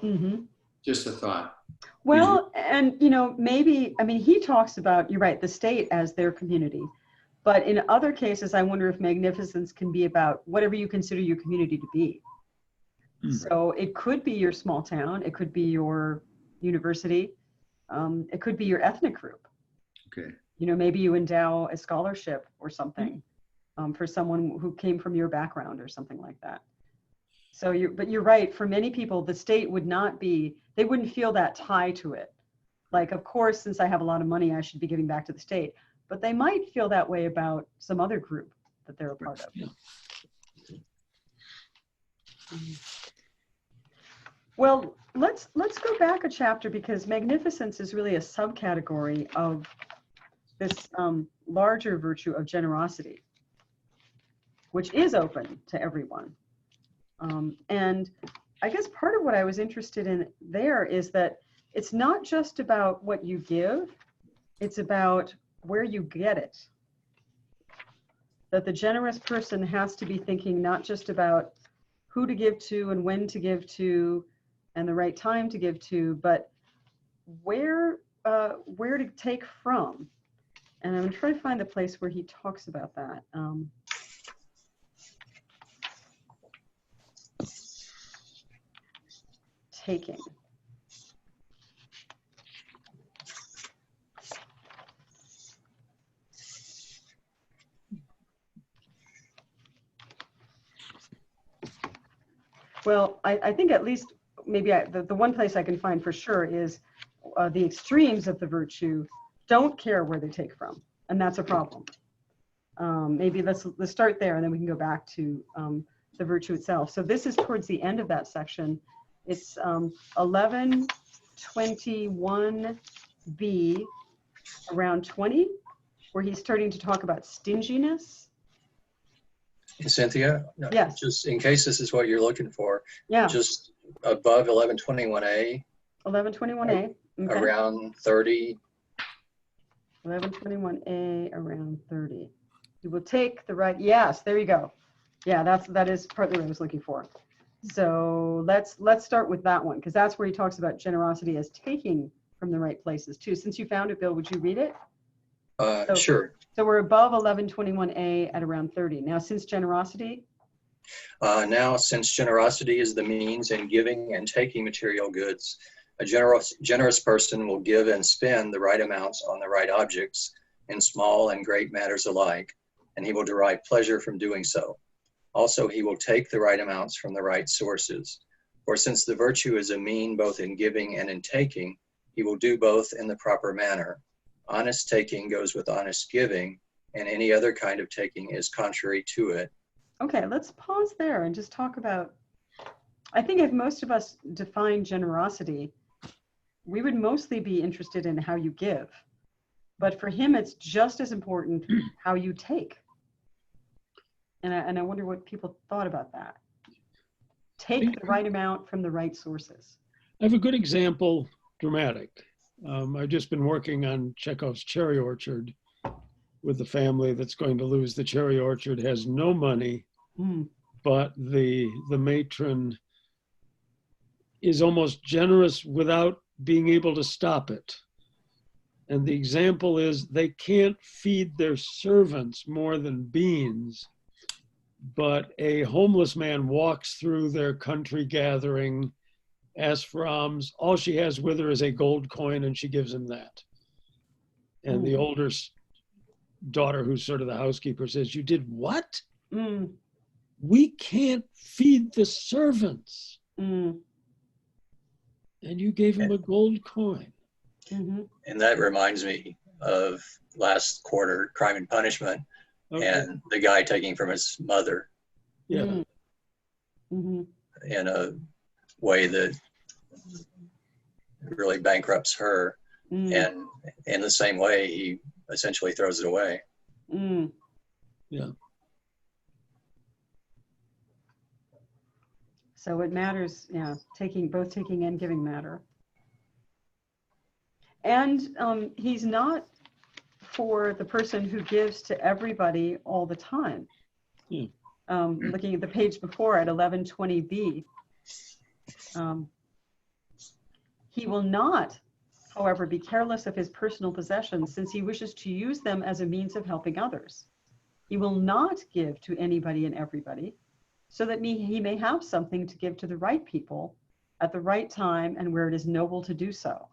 Hmm. just a thought. Well, and maybe, I mean, he talks about, you're right, the state as their community. But in other cases, I wonder if magnificence can be about whatever you consider your community to be. So it could be your small town, it could be your university, it could be your ethnic group. Okay. Maybe you endow a scholarship or something for someone who came from your background or something like that. So but you're right, for many people, the state would not be, they wouldn't feel that tie to it. Like, of course, since I have a lot of money, I should be giving back to the state. But they might feel that way about some other group that they're a part of. Yeah. Well, let's go back a chapter, because magnificence is really a subcategory of this larger virtue of generosity, which is open to everyone. And I guess part of what I was interested in there is that it's not just about what you give, it's about where you get it. That the generous person has to be thinking not just about who to give to and when to give to and the right time to give to, but where to take from. And I'm trying to find the place where he talks about that. Taking. Well, I think at least maybe the one place I can find for sure is the extremes of the virtue don't care where they take from, and that's a problem. Maybe let's start there, and then we can go back to the virtue itself. So this is towards the end of that section. It's 1121B, around 20, where he's starting to talk about stinginess. Cynthia, Yes. just in case this is what you're looking for, Yeah. just above 1121A, 1121A. Okay. around 30. 1121A, around 30. You will take the right. Yes, there you go. Yeah, that is partly what I was looking for. So let's start with that one, because that's where he talks about generosity as taking from the right places too. Since you found it, Bill, would you read it? Sure. So we're above 1121A at around 30. Now, since generosity is the means in giving and taking material goods, a generous person will give and spend the right amounts on the right objects in small and great matters alike, and he will derive pleasure from doing so. Also, he will take the right amounts from the right sources. For since the virtue is a mean both in giving and in taking, he will do both in the proper manner. Honest taking goes with honest giving, and any other kind of taking is contrary to it. Okay, let's pause there and just talk about, I think if most of us define generosity, we would mostly be interested in how you give. But for him, it's just as important how you take. And I wonder what people thought about that. Take the right amount from the right sources. I have a good example, dramatic. I've just been working on Chekhov's Cherry Orchard with the family that's going to lose the cherry orchard, has no money, but the matron is almost generous without being able to stop it. And the example is they can't feed their servants more than beans, but a homeless man walks through their country gathering, asks for alms. All she has with her is a gold coin, and she gives him that. And the older daughter, who's sort of the housekeeper, says, "You did what? We can't feed the servants. And you gave him a gold coin." And that reminds me of last quarter, Crime and Punishment, and the guy taking from his mother. Yeah. In a way that really bankrupts her. And in the same way, he essentially throws it away. Yeah. So it matters, yeah, both taking and giving matter. And he's not for the person who gives to everybody all the time. Looking at the page before at 1120B, he will not, however, be careless of his personal possessions, since he wishes to use them as a means of helping others. He will not give to anybody and everybody, so that he may have something to give to the right people at the right time and where it is noble to do so.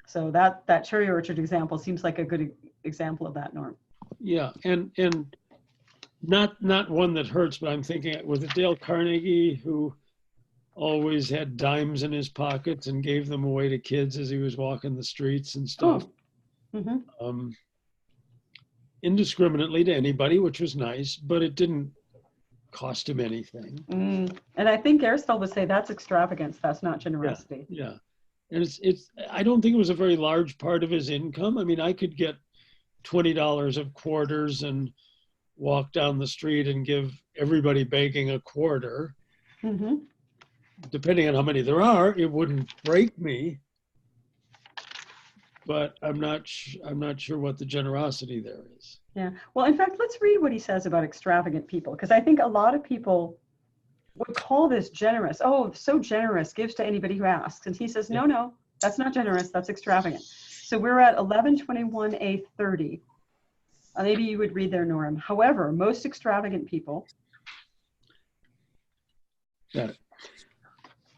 So that cherry orchard example seems like a good example of that, Norm. Yeah, and not one that hurts, but I'm thinking, was it Dale Carnegie who always had dimes in his pockets and gave them away to kids as he was walking the streets and stuff? Indiscriminately to anybody, which was nice, but it didn't cost him anything. And I think Aristotle would say that's extravagance, that's not generosity. Yeah. And it's I don't think it was a very large part of his income. I mean, I could get $20 of quarters and walk down the street and give everybody begging a quarter. Depending on how many there are, it wouldn't break me. But I'm not sure what the generosity there is. Yeah. Well, in fact, let's read what he says about extravagant people, because I think a lot of people would call this generous. Oh, so generous, gives to anybody who asks. And he says, no, that's not generous, that's extravagant. So we're at 1121A30. Maybe you would read there, Norm. However, most extravagant people. Got it.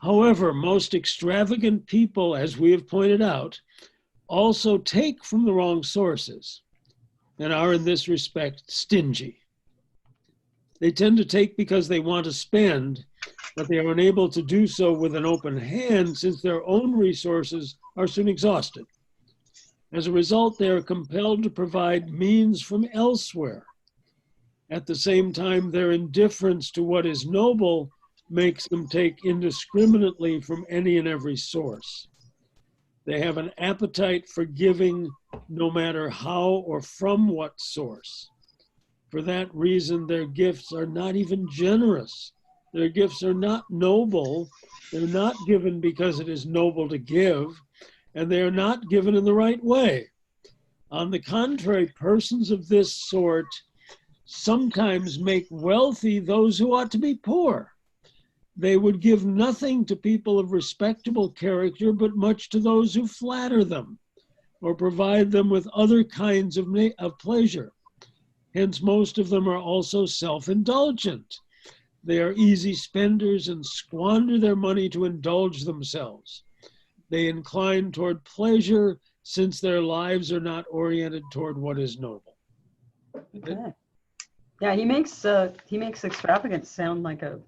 However, most extravagant people, as we have pointed out, also take from the wrong sources and are in this respect stingy. They tend to take because they want to spend, but they are unable to do so with an open hand since their own resources are soon exhausted. As a result, they are compelled to provide means from elsewhere. At the same time, their indifference to what is noble makes them take indiscriminately from any and every source. They have an appetite for giving no matter how or from what source. For that reason, their gifts are not even generous. Their gifts are not noble. They're not given because it is noble to give, and they are not given in the right way. On the contrary, persons of this sort sometimes make wealthy those who ought to be poor. They would give nothing to people of respectable character, but much to those who flatter them or provide them with other kinds of pleasure. Hence, most of them are also self-indulgent. They are easy spenders and squander their money to indulge themselves. They incline toward pleasure since their lives are not oriented toward what is noble. Okay. Yeah, he makes extravagance sound like a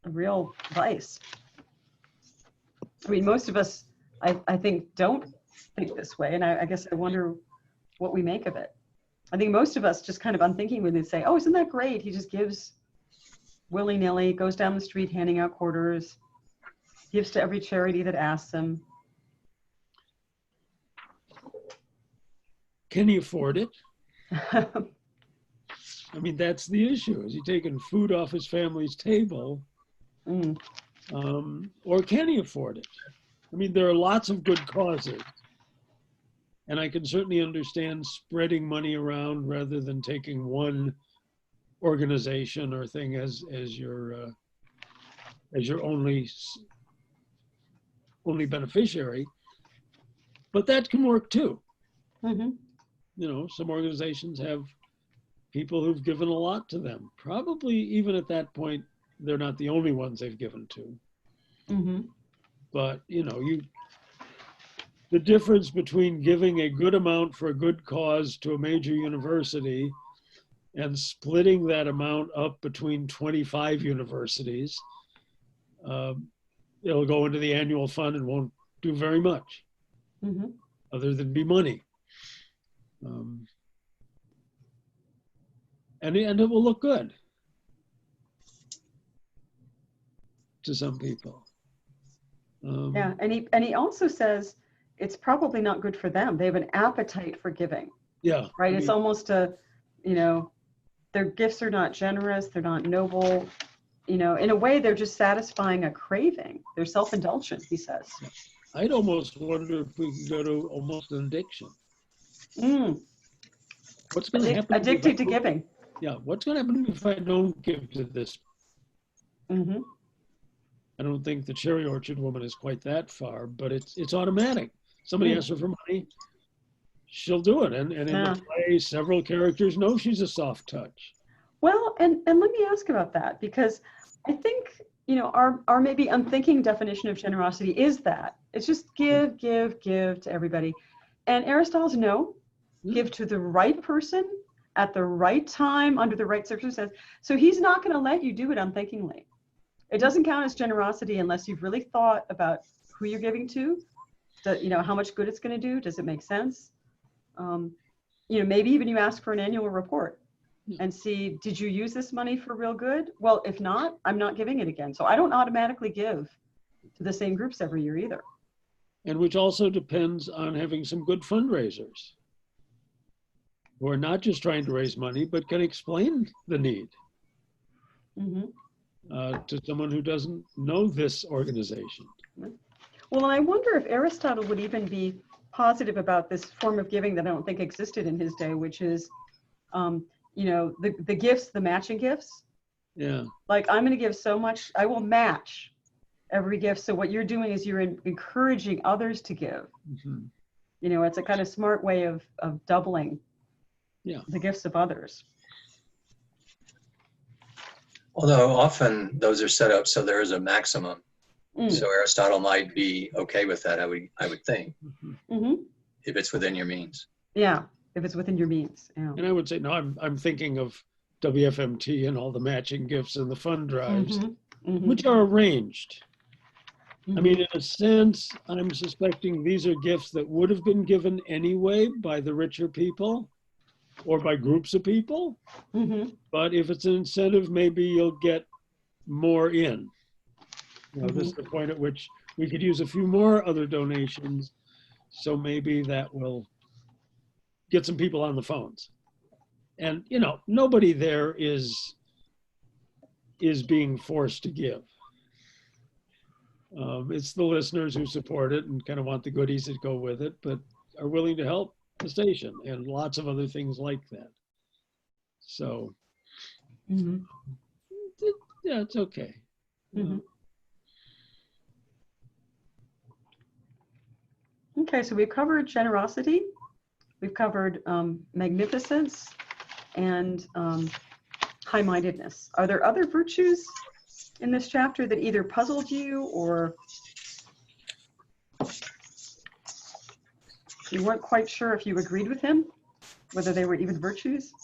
real vice. I mean, most of us, I think, don't think this way, and I guess I wonder what we make of it. I think most of us just kind of unthinkingly would say, oh, isn't that great? He just gives willy-nilly, goes down the street handing out quarters, gives to every charity that asks him. Can he afford it? I mean, that's the issue. Is he taking food off his family's table? Or can he afford it? I mean, there are lots of good causes. And I can certainly understand spreading money around rather than taking one organization or thing as your only beneficiary. But that can work too. You know, some organizations have people who've given a lot to them. Probably even at that point, they're not the only ones they've given to. But, you know, the difference between giving a good amount for a good cause to a major university and splitting that amount up between 25 universities, it'll go into the annual fund and won't do very much other than be money. And it will look good to some people. Yeah, and he also says it's probably not good for them. They have an appetite for giving. Yeah. Right. It's almost their gifts are not generous. They're not noble. You know, in a way, they're just satisfying a craving. They're self-indulgent, he says. I'd almost wonder if we could go to almost an addiction. Mm. What's going to happen? Addicted to giving. Yeah, what's going to happen if I don't give to this? Mm-hmm. I don't think the cherry orchard woman is quite that far, but it's automatic. Somebody asks her for money, she'll do it. And in the play, several characters know she's a soft touch. Well, and let me ask about that, because I think, you know, our maybe unthinking definition of generosity is that it's just give to everybody. And Aristotle's no, give to the right person at the right time under the right circumstances. So he's not going to let you do it unthinkingly. It doesn't count as generosity unless you've really thought about who you're giving to, you know, how much good it's going to do. Does it make sense? You know, maybe even you ask for an annual report and see, did you use this money for real good? Well, if not, I'm not giving it again. So I don't automatically give to the same groups every year either. And which also depends on having some good fundraisers who are not just trying to raise money, but can explain the need to someone who doesn't know this organization. Well, and I wonder if Aristotle would even be positive about this form of giving that I don't think existed in his day, which is, you know, the gifts, the matching gifts. Yeah. Like, I'm going to give so much, I will match every gift. So what you're doing is you're encouraging others to give. You know, it's a kind of smart way of doubling the gifts of others. Although often those are set up so there is a maximum. So Aristotle might be okay with that, I would think, if it's within your means. Yeah, if it's within your means. Yeah. And I would say, no, I'm thinking of WFMT and all the matching gifts and the fund drives, which are arranged. I mean, in a sense, I'm suspecting these are gifts that would have been given anyway by the richer people or by groups of people. But if it's an incentive, maybe you'll get more in. You know, this is the point at which we could use a few more other donations. So maybe that will get some people on the phones. And, you know, nobody there is being forced to give. It's the listeners who support it and kind of want the goodies that go with it, but are willing to help the station and lots of other things like that. So, yeah, it's okay. Okay, so we've covered generosity, we've covered magnificence, and high-mindedness. Are there other virtues in this chapter that either puzzled you or you weren't quite sure if you agreed with him, whether they were even virtues?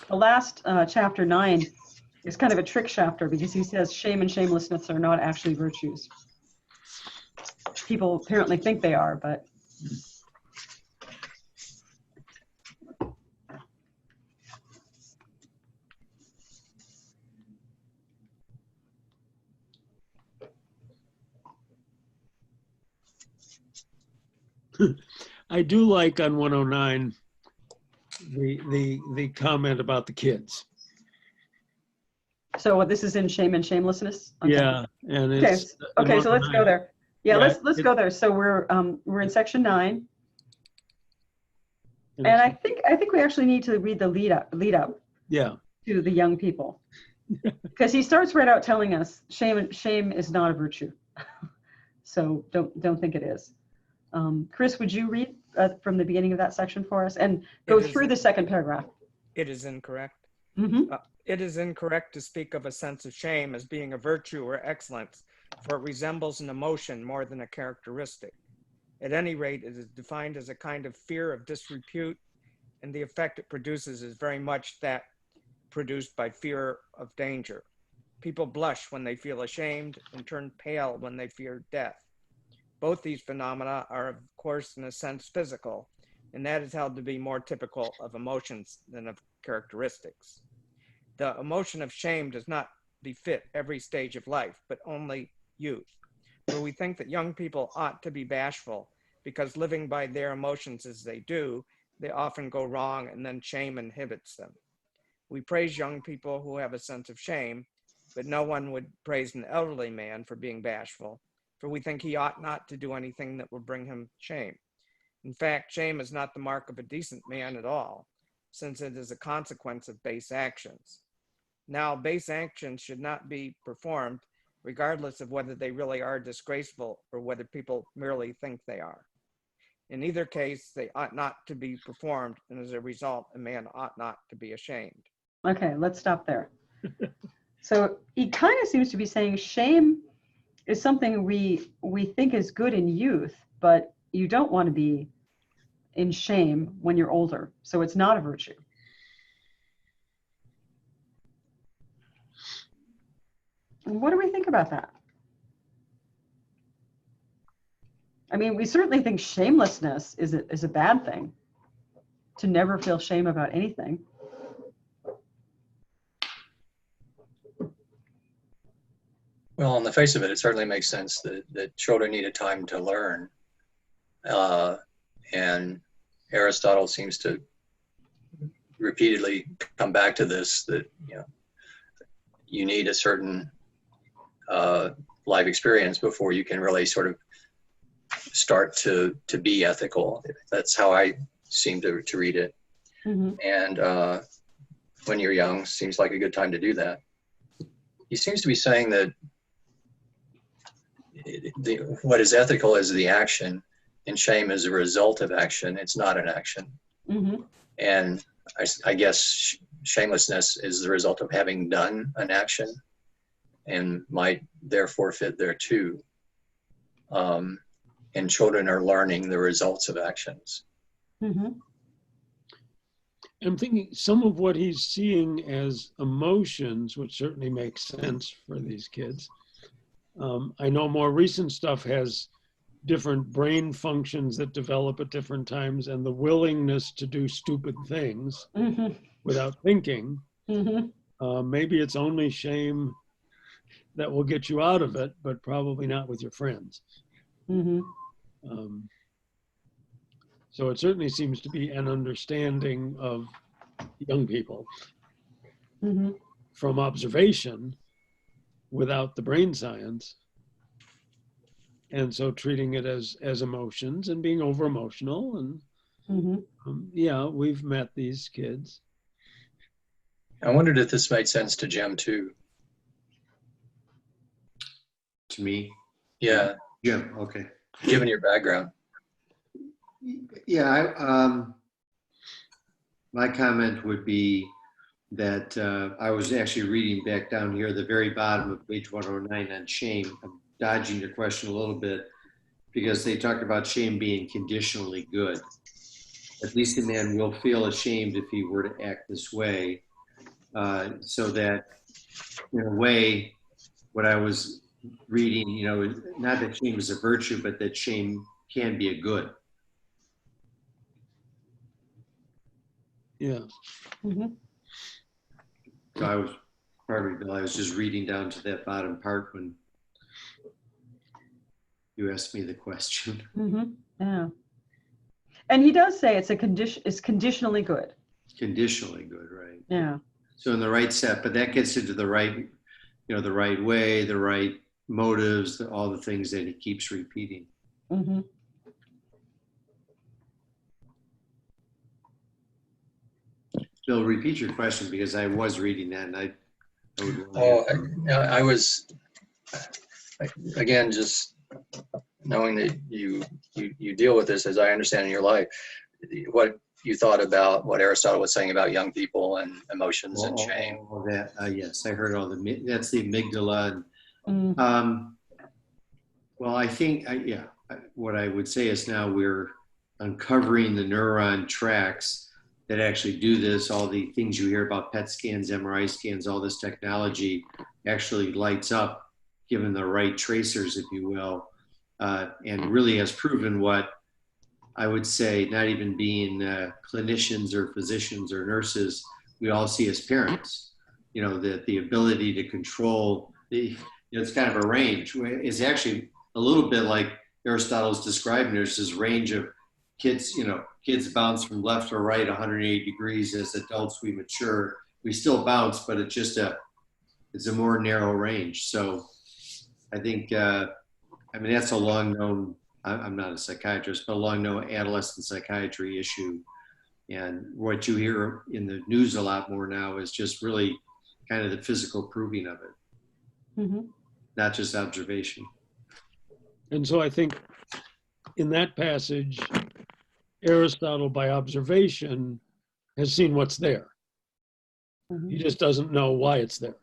The last chapter 9 is kind of a trick chapter because he says shame and shamelessness are not actually virtues. People apparently think they are, but I do like on 109 the comment about the kids. so what, this is in shame and shamelessness? Okay. Yeah, and it's okay, so let's go there. Yeah, let's go there. So we're in section 9, and I think we actually need to read the lead up to the young people, because he starts right out telling us shame is not a virtue. So don't think it is. Chris, would you read from the beginning of that section for us and go through the second paragraph? It is incorrect. It is incorrect to speak of a sense of shame as being a virtue or excellence, for it resembles an emotion more than a characteristic. At any rate, it is defined as a kind of fear of disrepute, and the effect it produces is very much that produced by fear of danger. People blush when they feel ashamed and turn pale when they fear death. Both these phenomena are, of course, in a sense physical, and that is held to be more typical of emotions than of characteristics. The emotion of shame does not befit every stage of life, but only youth, where we think that young people ought to be bashful because living by their emotions as they do, they often go wrong and then shame inhibits them. We praise young people who have a sense of shame, but no one would praise an elderly man for being bashful, for we think he ought not to do anything that will bring him shame. In fact, shame is not the mark of a decent man at all, since it is a consequence of base actions. Now, base actions should not be performed regardless of whether they really are disgraceful or whether people merely think they are. In either case, they ought not to be performed, and as a result, a man ought not to be ashamed. Okay, let's stop there. So he kind of seems to be saying shame is something we think is good in youth, but you don't want to be in shame when you're older. So it's not a virtue. And what do we think about that? I mean, we certainly think shamelessness is a bad thing, to never feel shame about anything. Well, on the face of it, it certainly makes sense that children need a time to learn. And Aristotle seems to repeatedly come back to this, that you need a certain life experience before you can really sort of start to be ethical. That's how I seem to read it. Mm-hmm. And when you're young, seems like a good time to do that. He seems to be saying that what is ethical is the action, and shame is a result of action. It's not an action. Mm-hmm. And I guess shamelessness is the result of having done an action and might therefore fit there too. And children are learning the results of actions. Mm-hmm. I'm thinking some of what he's seeing as emotions, which certainly makes sense for these kids. I know more recent stuff has different brain functions that develop at different times, and the willingness to do stupid things Mm-hmm. without thinking. Mm-hmm. Maybe it's only shame that will get you out of it, but probably not with your friends. Mm-hmm. So it certainly seems to be an understanding of young people Mm-hmm. from observation without the brain science. And so treating it as emotions and being over emotional. And Mm-hmm. yeah, we've met these kids. I wondered if this made sense to Jim too. To me? Yeah, Jim, okay. given your background. Yeah, my comment would be that I was actually reading back down here at the very bottom of page 109 on shame. I'm dodging your question a little bit because they talked about shame being conditionally good. At least a man will feel ashamed if he were to act this way. So that, in a way, what I was reading, not that shame is a virtue, but that shame can be a good. Yeah. Mm-hmm. So I was just reading down to that bottom part when you asked me the question. Mm-hmm. Yeah. And he does say it's conditionally good. Conditionally good, right? Yeah. So in the right set, but that gets into the right, the right way, the right motives, all the things that he keeps repeating. Mm-hmm. Bill, repeat your question because I was reading that and I would. Oh, I was, again, just knowing that you deal with this, as I understand in your life, what you thought about what Aristotle was saying about young people and emotions and shame. All that, yes, I heard all that's the amygdala. And, Mm. well, I think, what I would say is now we're uncovering the neuron tracks that actually do this. All the things you hear about PET scans, MRI scans, all this technology actually lights up given the right tracers, if you will, and really has proven what I would say, not even being clinicians or physicians or nurses, we all see as parents, that the ability to control it's kind of a range. It's actually a little bit like Aristotle's describing there's this range of kids, kids bounce from left or right 180 degrees. As adults, we mature, we still bounce, but it's just it's a more narrow range. So I think, that's a long known, I'm not a psychiatrist, but a long known adolescent psychiatry issue. And what you hear in the news a lot more now is just really kind of the physical proving of it, not just observation. And so I think in that passage, Aristotle, by observation, has seen what's there. He just doesn't know why it's there.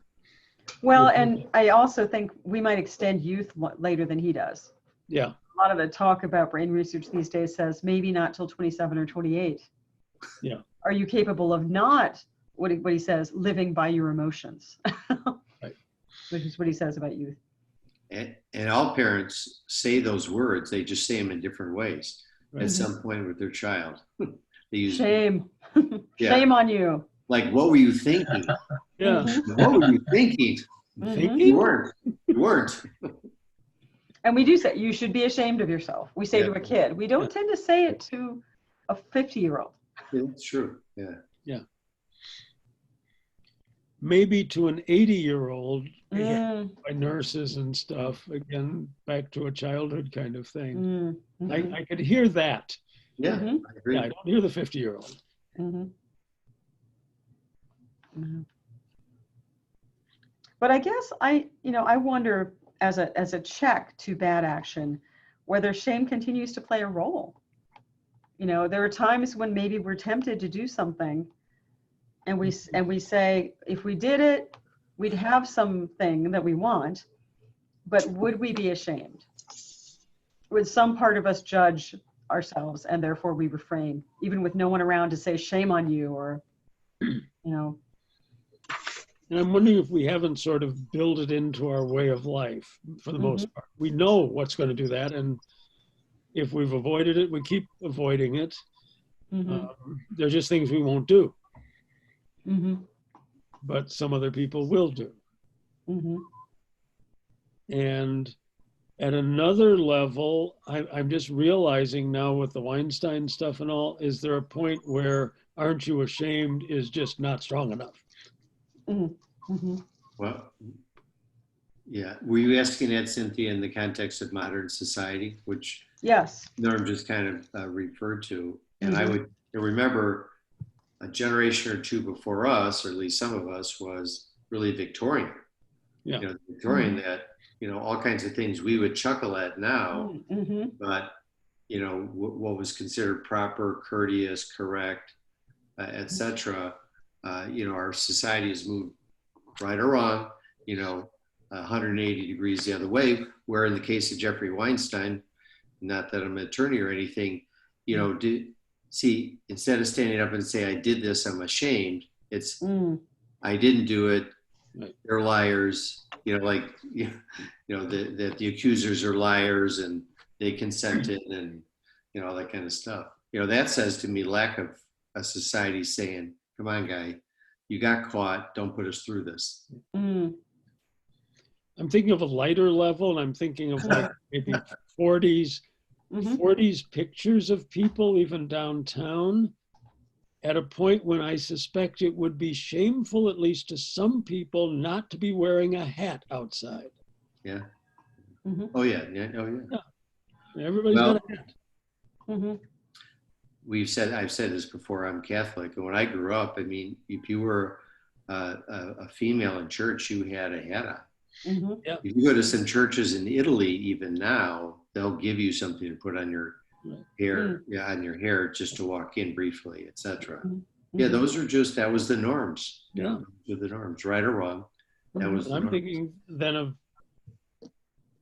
Well, and I also think we might extend youth later than he does. Yeah. A lot of the talk about brain research these days says maybe not till 27 or 28. Yeah. Are you capable of not, what he says, living by your emotions? Right. Which is what he says about youth. And all parents say those words, they just say them in different ways. Right. At some point with their child. They use Shame. Yeah. Shame on you. Like, what were you thinking? Yeah. What were you thinking? Thinking? You weren't. And we do say, you should be ashamed of yourself. We say Yeah. to a kid. We don't tend to say it to a 50-year-old. It's true. Yeah. Yeah. Maybe to an 80-year-old, by nurses and stuff, again, back to a childhood kind of thing. I could hear that. Yeah. I agree. Yeah, I don't hear the 50-year-old. But I guess I wonder, as a check to bad action, whether shame continues to play a role. There are times when maybe we're tempted to do something, and we say, if we did it, we'd have something that we want, but would we be ashamed? Would some part of us judge ourselves, and therefore we refrain, even with no one around to say shame on you, or And I'm wondering if we haven't sort of built it into our way of life for the most part. We know what's going to do that, and if we've avoided it, we keep avoiding it. They're just things we won't do. But some other people will do. And at another level, I'm just realizing now with the Weinstein stuff and all, is there a point where aren't you ashamed is just not strong enough? Well, yeah. Were you asking that, Cynthia, in the context of modern society, which yes, Norm just kind of referred to? And I would remember a generation or two before us, or at least some of us, was really Victorian. Yeah. Victorian that, all kinds of things we would chuckle at now, but, what was considered proper, courteous, correct, etc. Our society has moved right or wrong, 180 degrees the other way, where in the case of Jeffrey Weinstein, not that I'm an attorney or anything, instead of standing up and say, I did this, I'm ashamed, it's, I didn't do it, they're liars, that the accusers are liars and they consented and, all that kind of stuff. That says to me lack of a society saying, come on, guy, you got caught, don't put us through this. I'm thinking of a lighter level, and I'm thinking of like maybe 40s pictures of people, even downtown, at a point when I suspect it would be shameful, at least to some people, not to be wearing a hat outside. Yeah. Oh, yeah. Oh, yeah. Everybody's got a hat. I've said this before, I'm Catholic, and when I grew up, if you were a female in church, you had a hat on. Yeah. If you go to some churches in Italy, even now, they'll give you something to put on your hair, on your hair, just to walk in briefly, etc. Yeah, that was the norms. Yeah. Those were the norms, right or wrong. That was. I'm thinking then of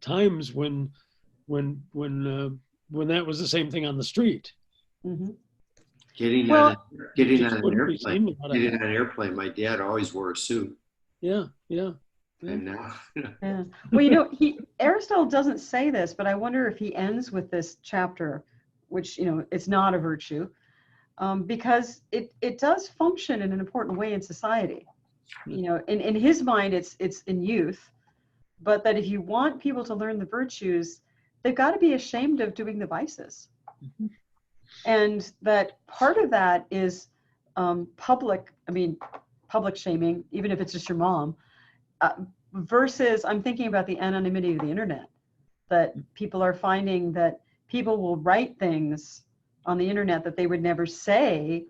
times when that was the same thing on the street. Getting on an airplane. My dad always wore a suit. Yeah. And now, Well, Aristotle doesn't say this, but I wonder if he ends with this chapter, which it's not a virtue, because it does function in an important way in society. In his mind, it's in youth, but that if you want people to learn the virtues, they've got to be ashamed of doing the vices. And that part of that is public shaming, even if it's just your mom, versus I'm thinking about the anonymity of the internet, that people are finding that people will write things on the internet that they would never say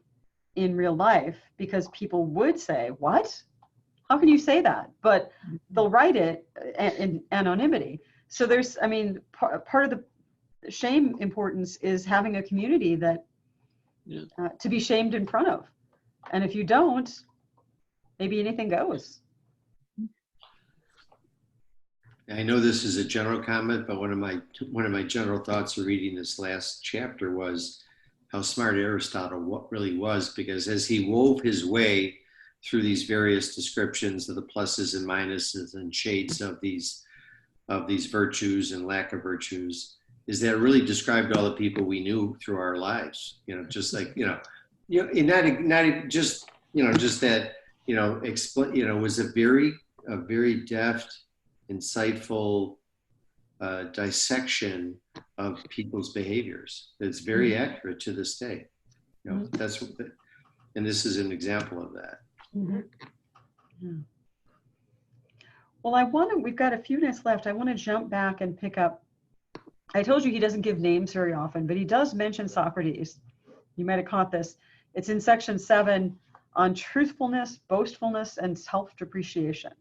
in real life because people would say, what? How can you say that? But they'll write it in anonymity. So there's, I mean, part of the shame importance is having a community that to be shamed in front of. And if you don't, maybe anything goes. I know this is a general comment, but one of my general thoughts of reading this last chapter was how smart Aristotle really was, because as he wove his way through these various descriptions of the pluses and minuses and shades of these virtues and lack of virtues, is that it really described all the people we knew through our lives. You know, just like not just just that was a very deft, insightful dissection of people's behaviors. It's very accurate to this day. You know, and this is an example of that. Mm-hmm. Yeah. Well, we've got a few minutes left. I want to jump back and pick up. I told you he doesn't give names very often, but he does mention Socrates. You might have caught this. It's in section 7 on truthfulness, boastfulness, and self-depreciation.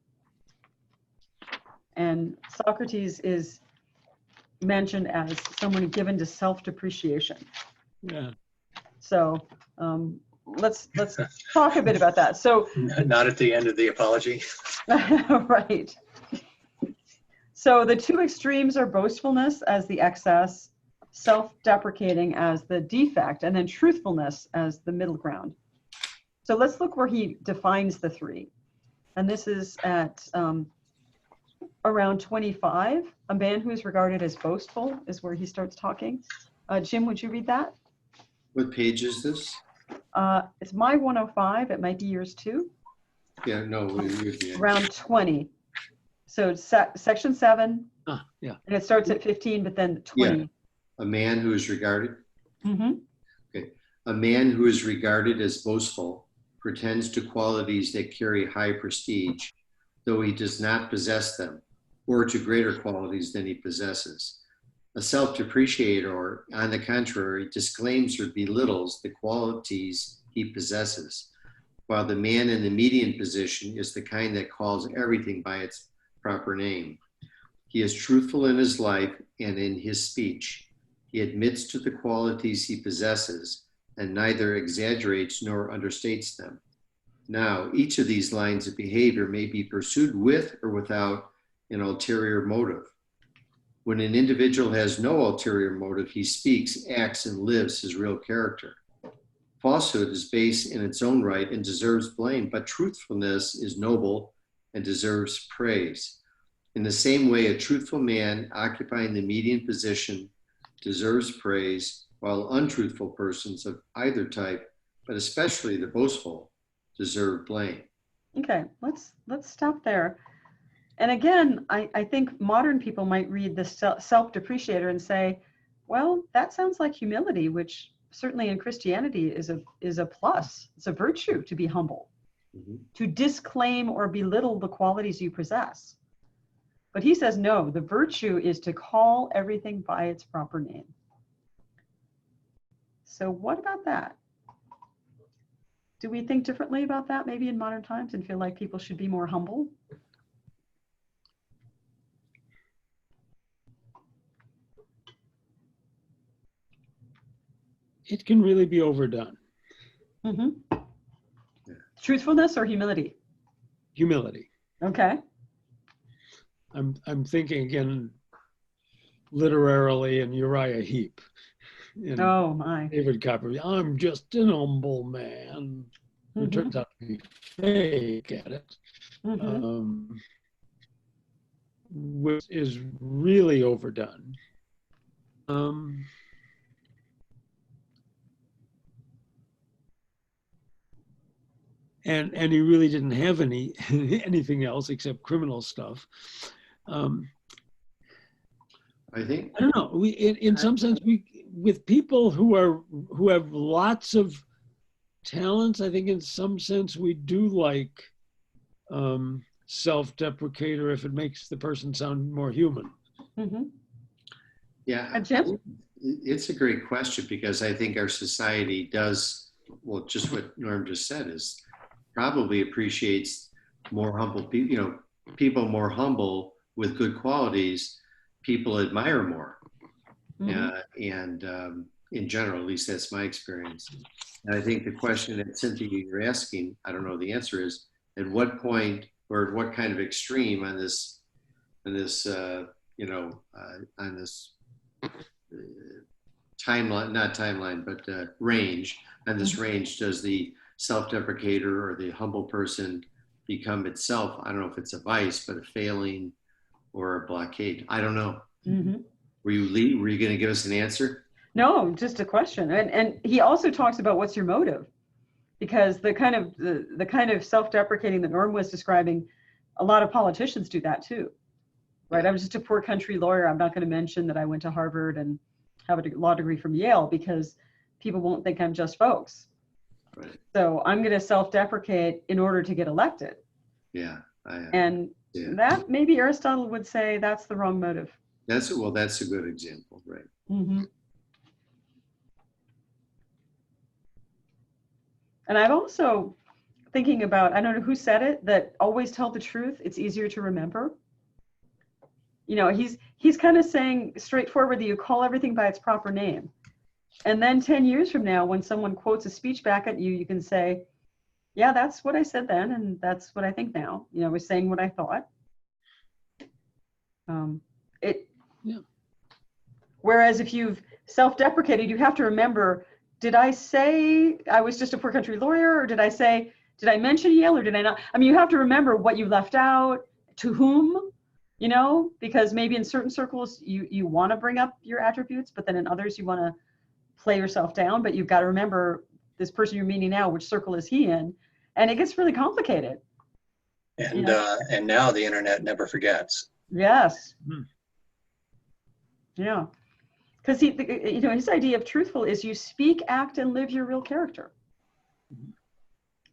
And Socrates is mentioned as someone given to self-depreciation. Yeah. So let's talk a bit about that. So not at the end of the apology. right. So the two extremes are boastfulness as the excess, self-deprecating as the defect, and then truthfulness as the middle ground. So let's look where he defines the three. And this is at around 25. A man who is regarded as boastful is where he starts talking. Jim, would you read that? What page is this? It's my 105. It might be yours too. Yeah, no. Around 20. So it's section 7. Yeah. And it starts at 15, but then 20. Yeah. A man who is regarded. Mm-hmm. Okay. A man who is regarded as boastful pretends to qualities that carry high prestige, though he does not possess them, or to greater qualities than he possesses. A self-depreciator, on the contrary, disclaims or belittles the qualities he possesses, while the man in the median position is the kind that calls everything by its proper name. He is truthful in his life and in his speech. He admits to the qualities he possesses and neither exaggerates nor understates them. Now, each of these lines of behavior may be pursued with or without an ulterior motive. When an individual has no ulterior motive, he speaks, acts, and lives his real character. Falsehood is base in its own right and deserves blame, but truthfulness is noble and deserves praise. In the same way, a truthful man occupying the median position deserves praise, while untruthful persons of either type, but especially the boastful, deserve blame. Okay, let's stop there. And again, I think modern people might read the self-depreciator and say, well, that sounds like humility, which certainly in Christianity is a plus. It's a virtue to be humble, to disclaim or belittle the qualities you possess. But he says, no, the virtue is to call everything by its proper name. So what about that? Do we think differently about that maybe in modern times and feel like people should be more humble? It can really be overdone. Mm-hmm. Yeah. Truthfulness or humility? Humility. Okay. I'm thinking again literarily in Uriah Heep. Oh my. David Copperfield. I'm just an humble man who turns out to be fake at it. Which is really overdone. And he really didn't have anything else except criminal stuff. I think, I don't know. In some sense, with people who have lots of talents, I think in some sense we do like self-deprecate or if it makes the person sound more human. Mm-hmm. Yeah, Jim? it's a great question because I think our society does, well, just what Norm just said is probably appreciates more humble people, you know, people more humble with good qualities, people admire more. Mm-hmm. And in general, at least that's my experience. And I think the question that Cynthia you're asking, I don't know the answer is, at what point or at what kind of extreme on this, on this timeline, not timeline, but range, on this range, does the self-deprecator or the humble person become itself, I don't know if it's a vice, but a failing or a blockade? I don't know. Mm-hmm. Were you going to give us an answer? No, just a question. And he also talks about what's your motive, because the kind of self-deprecating that Norm was describing, a lot of politicians do that too, right? I'm just a poor country lawyer. I'm not going to mention that I went to Harvard and have a law degree from Yale because people won't think I'm just folks. Right. So I'm going to self-deprecate in order to get elected. Yeah. And that maybe Aristotle would say that's the wrong motive. That's a good example, right? Mm-hmm. And I've also thinking about, I don't know who said it, that always tell the truth. It's easier to remember. You know, he's kind of saying straightforward that you call everything by its proper name. And then 10 years from now, when someone quotes a speech back at you, you can say, yeah, that's what I said then. And that's what I think now. You know, I was saying what I thought. Whereas if you've self-deprecated, you have to remember, did I say I was just a poor country lawyer? Or did I mention Yale or did I not? I mean, you have to remember what you left out, to whom, you know, because maybe in certain circles you want to bring up your attributes, but then in others you want to play yourself down, but you've got to remember this person you're meeting now, which circle is he in? And it gets really complicated. And, you know? And now the internet never forgets. Yes. Hmm. Yeah. Because you know, his idea of truthful is you speak, act, and live your real character.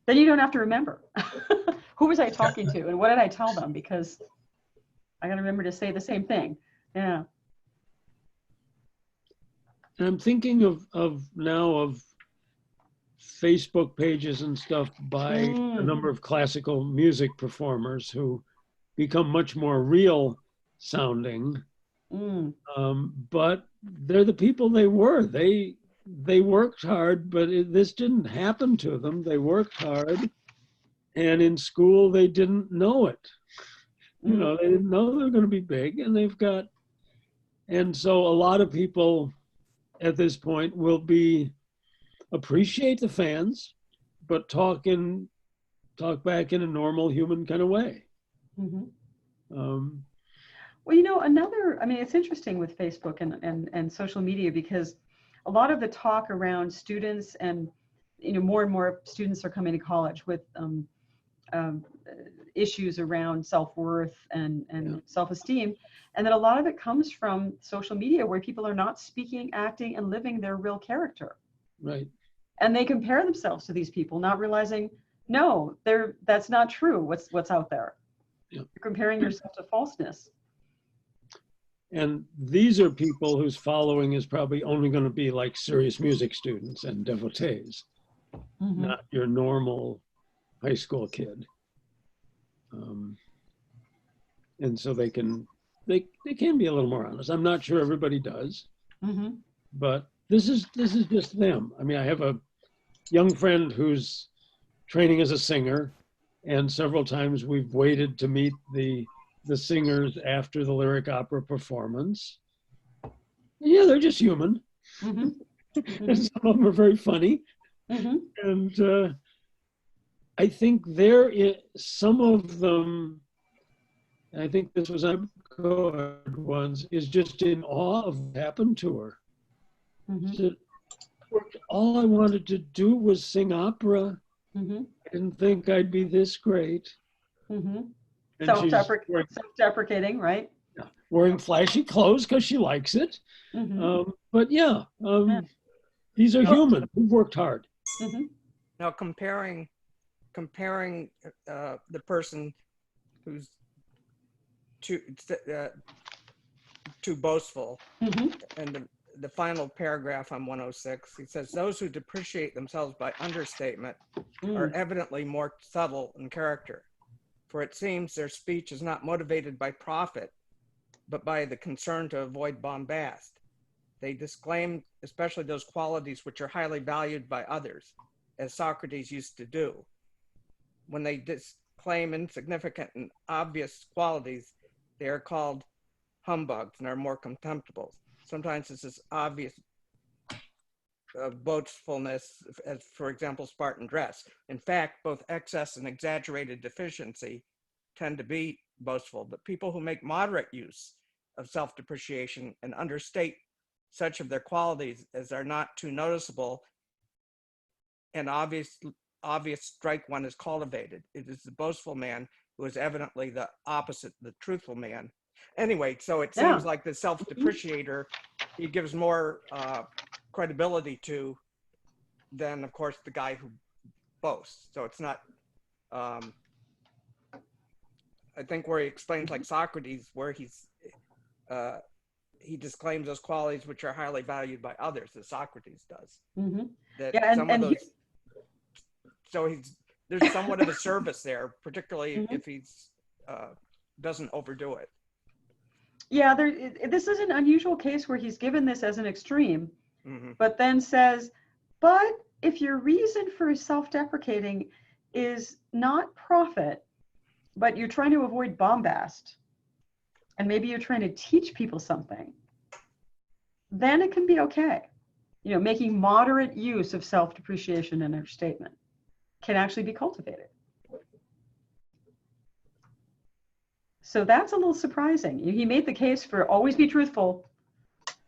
Then you don't have to remember who was I talking to and what did I tell them, because I got to remember to say the same thing. Yeah. And I'm thinking of now Facebook pages and stuff by a number of classical music performers who become much more real sounding. But they're the people they were. They worked hard, but this didn't happen to them. They worked hard, and in school they didn't know it. You know, they didn't know they're going to be big, and so a lot of people at this point will appreciate the fans, but talk back in a normal human kind of way. Well, you know, I mean, it's interesting with Facebook and social media, because a lot of the talk around students and, you know, more and more students are coming to college with issues around self-worth and self-esteem. And then a lot of it comes from social media, where people are not speaking, acting, and living their real character. Right. And they compare themselves to these people, not realizing, no, that's not true. What's out there. You're comparing yourself to falseness. And these are people whose following is probably only going to be like serious music students and devotees, not your normal high school kid. And so they can be a little more honest. I'm not sure everybody does, but this is just them. I mean, I have a young friend who's training as a singer, and several times we've waited to meet the singers after the lyric opera performance. Yeah, they're just human. And some of them are very funny. And I think some of them, I think this was ones, is just in awe of what happened to her. Said, all I wanted to do was sing opera. I didn't think I'd be this great. Self-deprecating, right? Wearing flashy clothes because she likes it. But these are human who've worked hard. Now comparing the person who's too boastful. And the final paragraph on 106, he says, those who depreciate themselves by understatement are evidently more subtle in character, for it seems their speech is not motivated by profit, but by the concern to avoid bombast. They disclaim especially those qualities which are highly valued by others, as Socrates used to do. When they disclaim insignificant and obvious qualities, they are called humbugs and are more contemptible. Sometimes this is obvious boastfulness, as for example, Spartan dress. In fact, both excess and exaggerated deficiency tend to be boastful, but people who make moderate use of self-depreciation and understate such of their qualities as are not too noticeable and obvious strike one is cultivated. It is the boastful man who is evidently the opposite, the truthful man. Anyway, so it seems like the self-depreciator, he gives more credibility to than, of course, the guy who boasts. So it's not, I think where he explains like Socrates, where he disclaims those qualities which are highly valued by others, as Socrates does. That some of those, so there's somewhat of a service there, particularly if he's doesn't overdo it. Yeah, this is an unusual case where he's given this as an extreme, but then says, but if your reason for self-deprecating is not profit, but you're trying to avoid bombast, and maybe you're trying to teach people something, then it can be okay. You know, making moderate use of self-depreciation and understatement can actually be cultivated. So that's a little surprising. He made the case for always be truthful.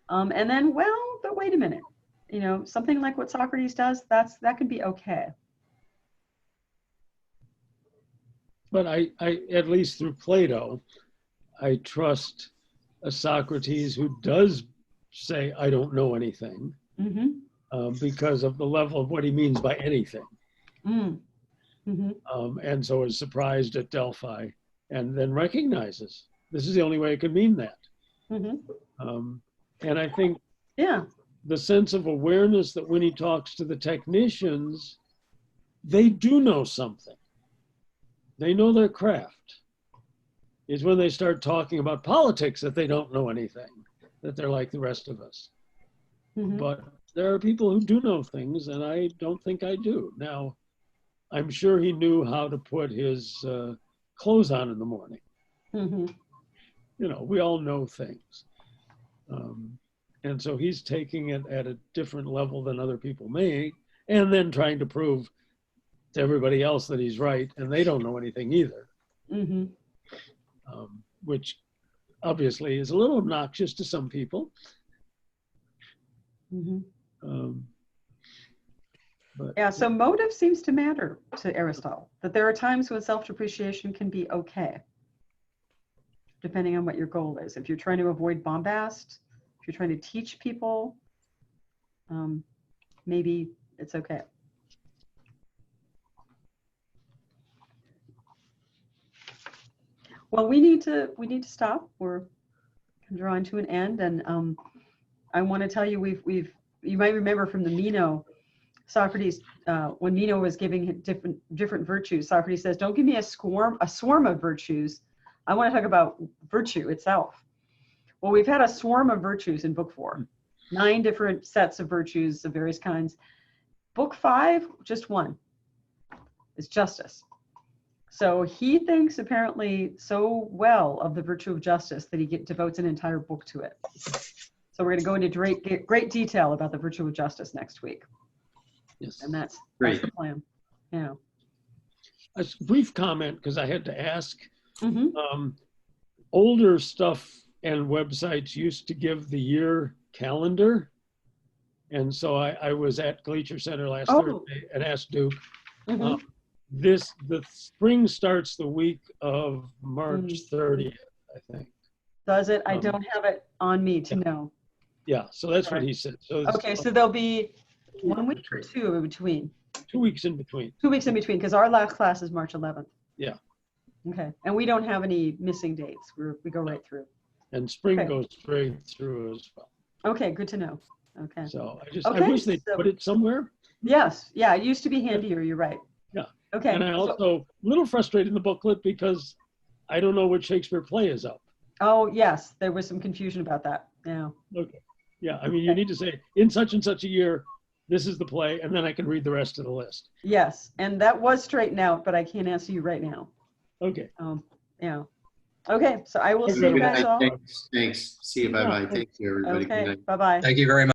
And then, well, but wait a minute. You know, something like what Socrates does, that can be okay. But I at least through Plato, I trust a Socrates who does say, I don't know anything, because of the level of what he means by anything. And so is surprised at Delphi and then recognizes this is the only way it could mean that. And I think the sense of awareness that when he talks to the technicians, they do know something. They know their craft. It's when they start talking about politics that they don't know anything, that they're like the rest of us. But there are people who do know things, and I don't think I do. Now, I'm sure he knew how to put his clothes on in the morning. You know, we all know things. And so he's taking it at a different level than other people may, and then trying to prove to everybody else that he's right, and they don't know anything either. Which obviously is a little obnoxious to some people. But, yeah, so motive seems to matter to Aristotle, that there are times when self-depreciation can be okay, depending on what your goal is. If you're trying to avoid bombast, if you're trying to teach people, maybe it's okay. Well, we need to stop. We're drawing to an end, and I want to tell you, you might remember from the Meno, Socrates, when Meno was giving him different virtues, Socrates says, "Don't give me a swarm of virtues. I want to talk about virtue itself." Well, we've had a swarm of virtues in book 4, 9 different sets of virtues of various kinds. Book 5, just one. It's justice. So he thinks apparently so well of the virtue of justice that he devotes an entire book to it. So we're going to go into great detail about the virtue of justice next week. yes. And that's Great. the plan. Yeah. A brief comment, because I had to ask. Older stuff and websites used to give the year calendar. And so I was at Gleacher Center last Thursday and asked Duke. The spring starts the week of March 30th, I think. Does it? I don't have it on me to know. Yeah, so that's what he said. So Okay, so there'll be 1 week or 2 in between. 2 weeks in between. 2 weeks in between, because our last class is March 11th. Yeah. Okay, and we don't have any missing dates. We go right through. And spring Okay. goes straight through as well. Okay, good to know. Okay. So I Okay, wish they'd so- put it somewhere. Yes, yeah, it used to be handier, you're right. Yeah. Okay. And I so- also, a little frustrated in the booklet because I don't know what Shakespeare play is up. Oh, yes, there was some confusion about that. Yeah. Okay. Yeah, I mean, you need to say, in such and such a year, this is the play, and then I can read the rest of the list. Yes, and that was straightened out, but I can't answer you right now. Okay. Yeah. Okay, so I will Have a see good you guys night. all. Thanks. See you. Bye-bye. Thank you, everybody. Good Okay, night. bye-bye. Thank you very much.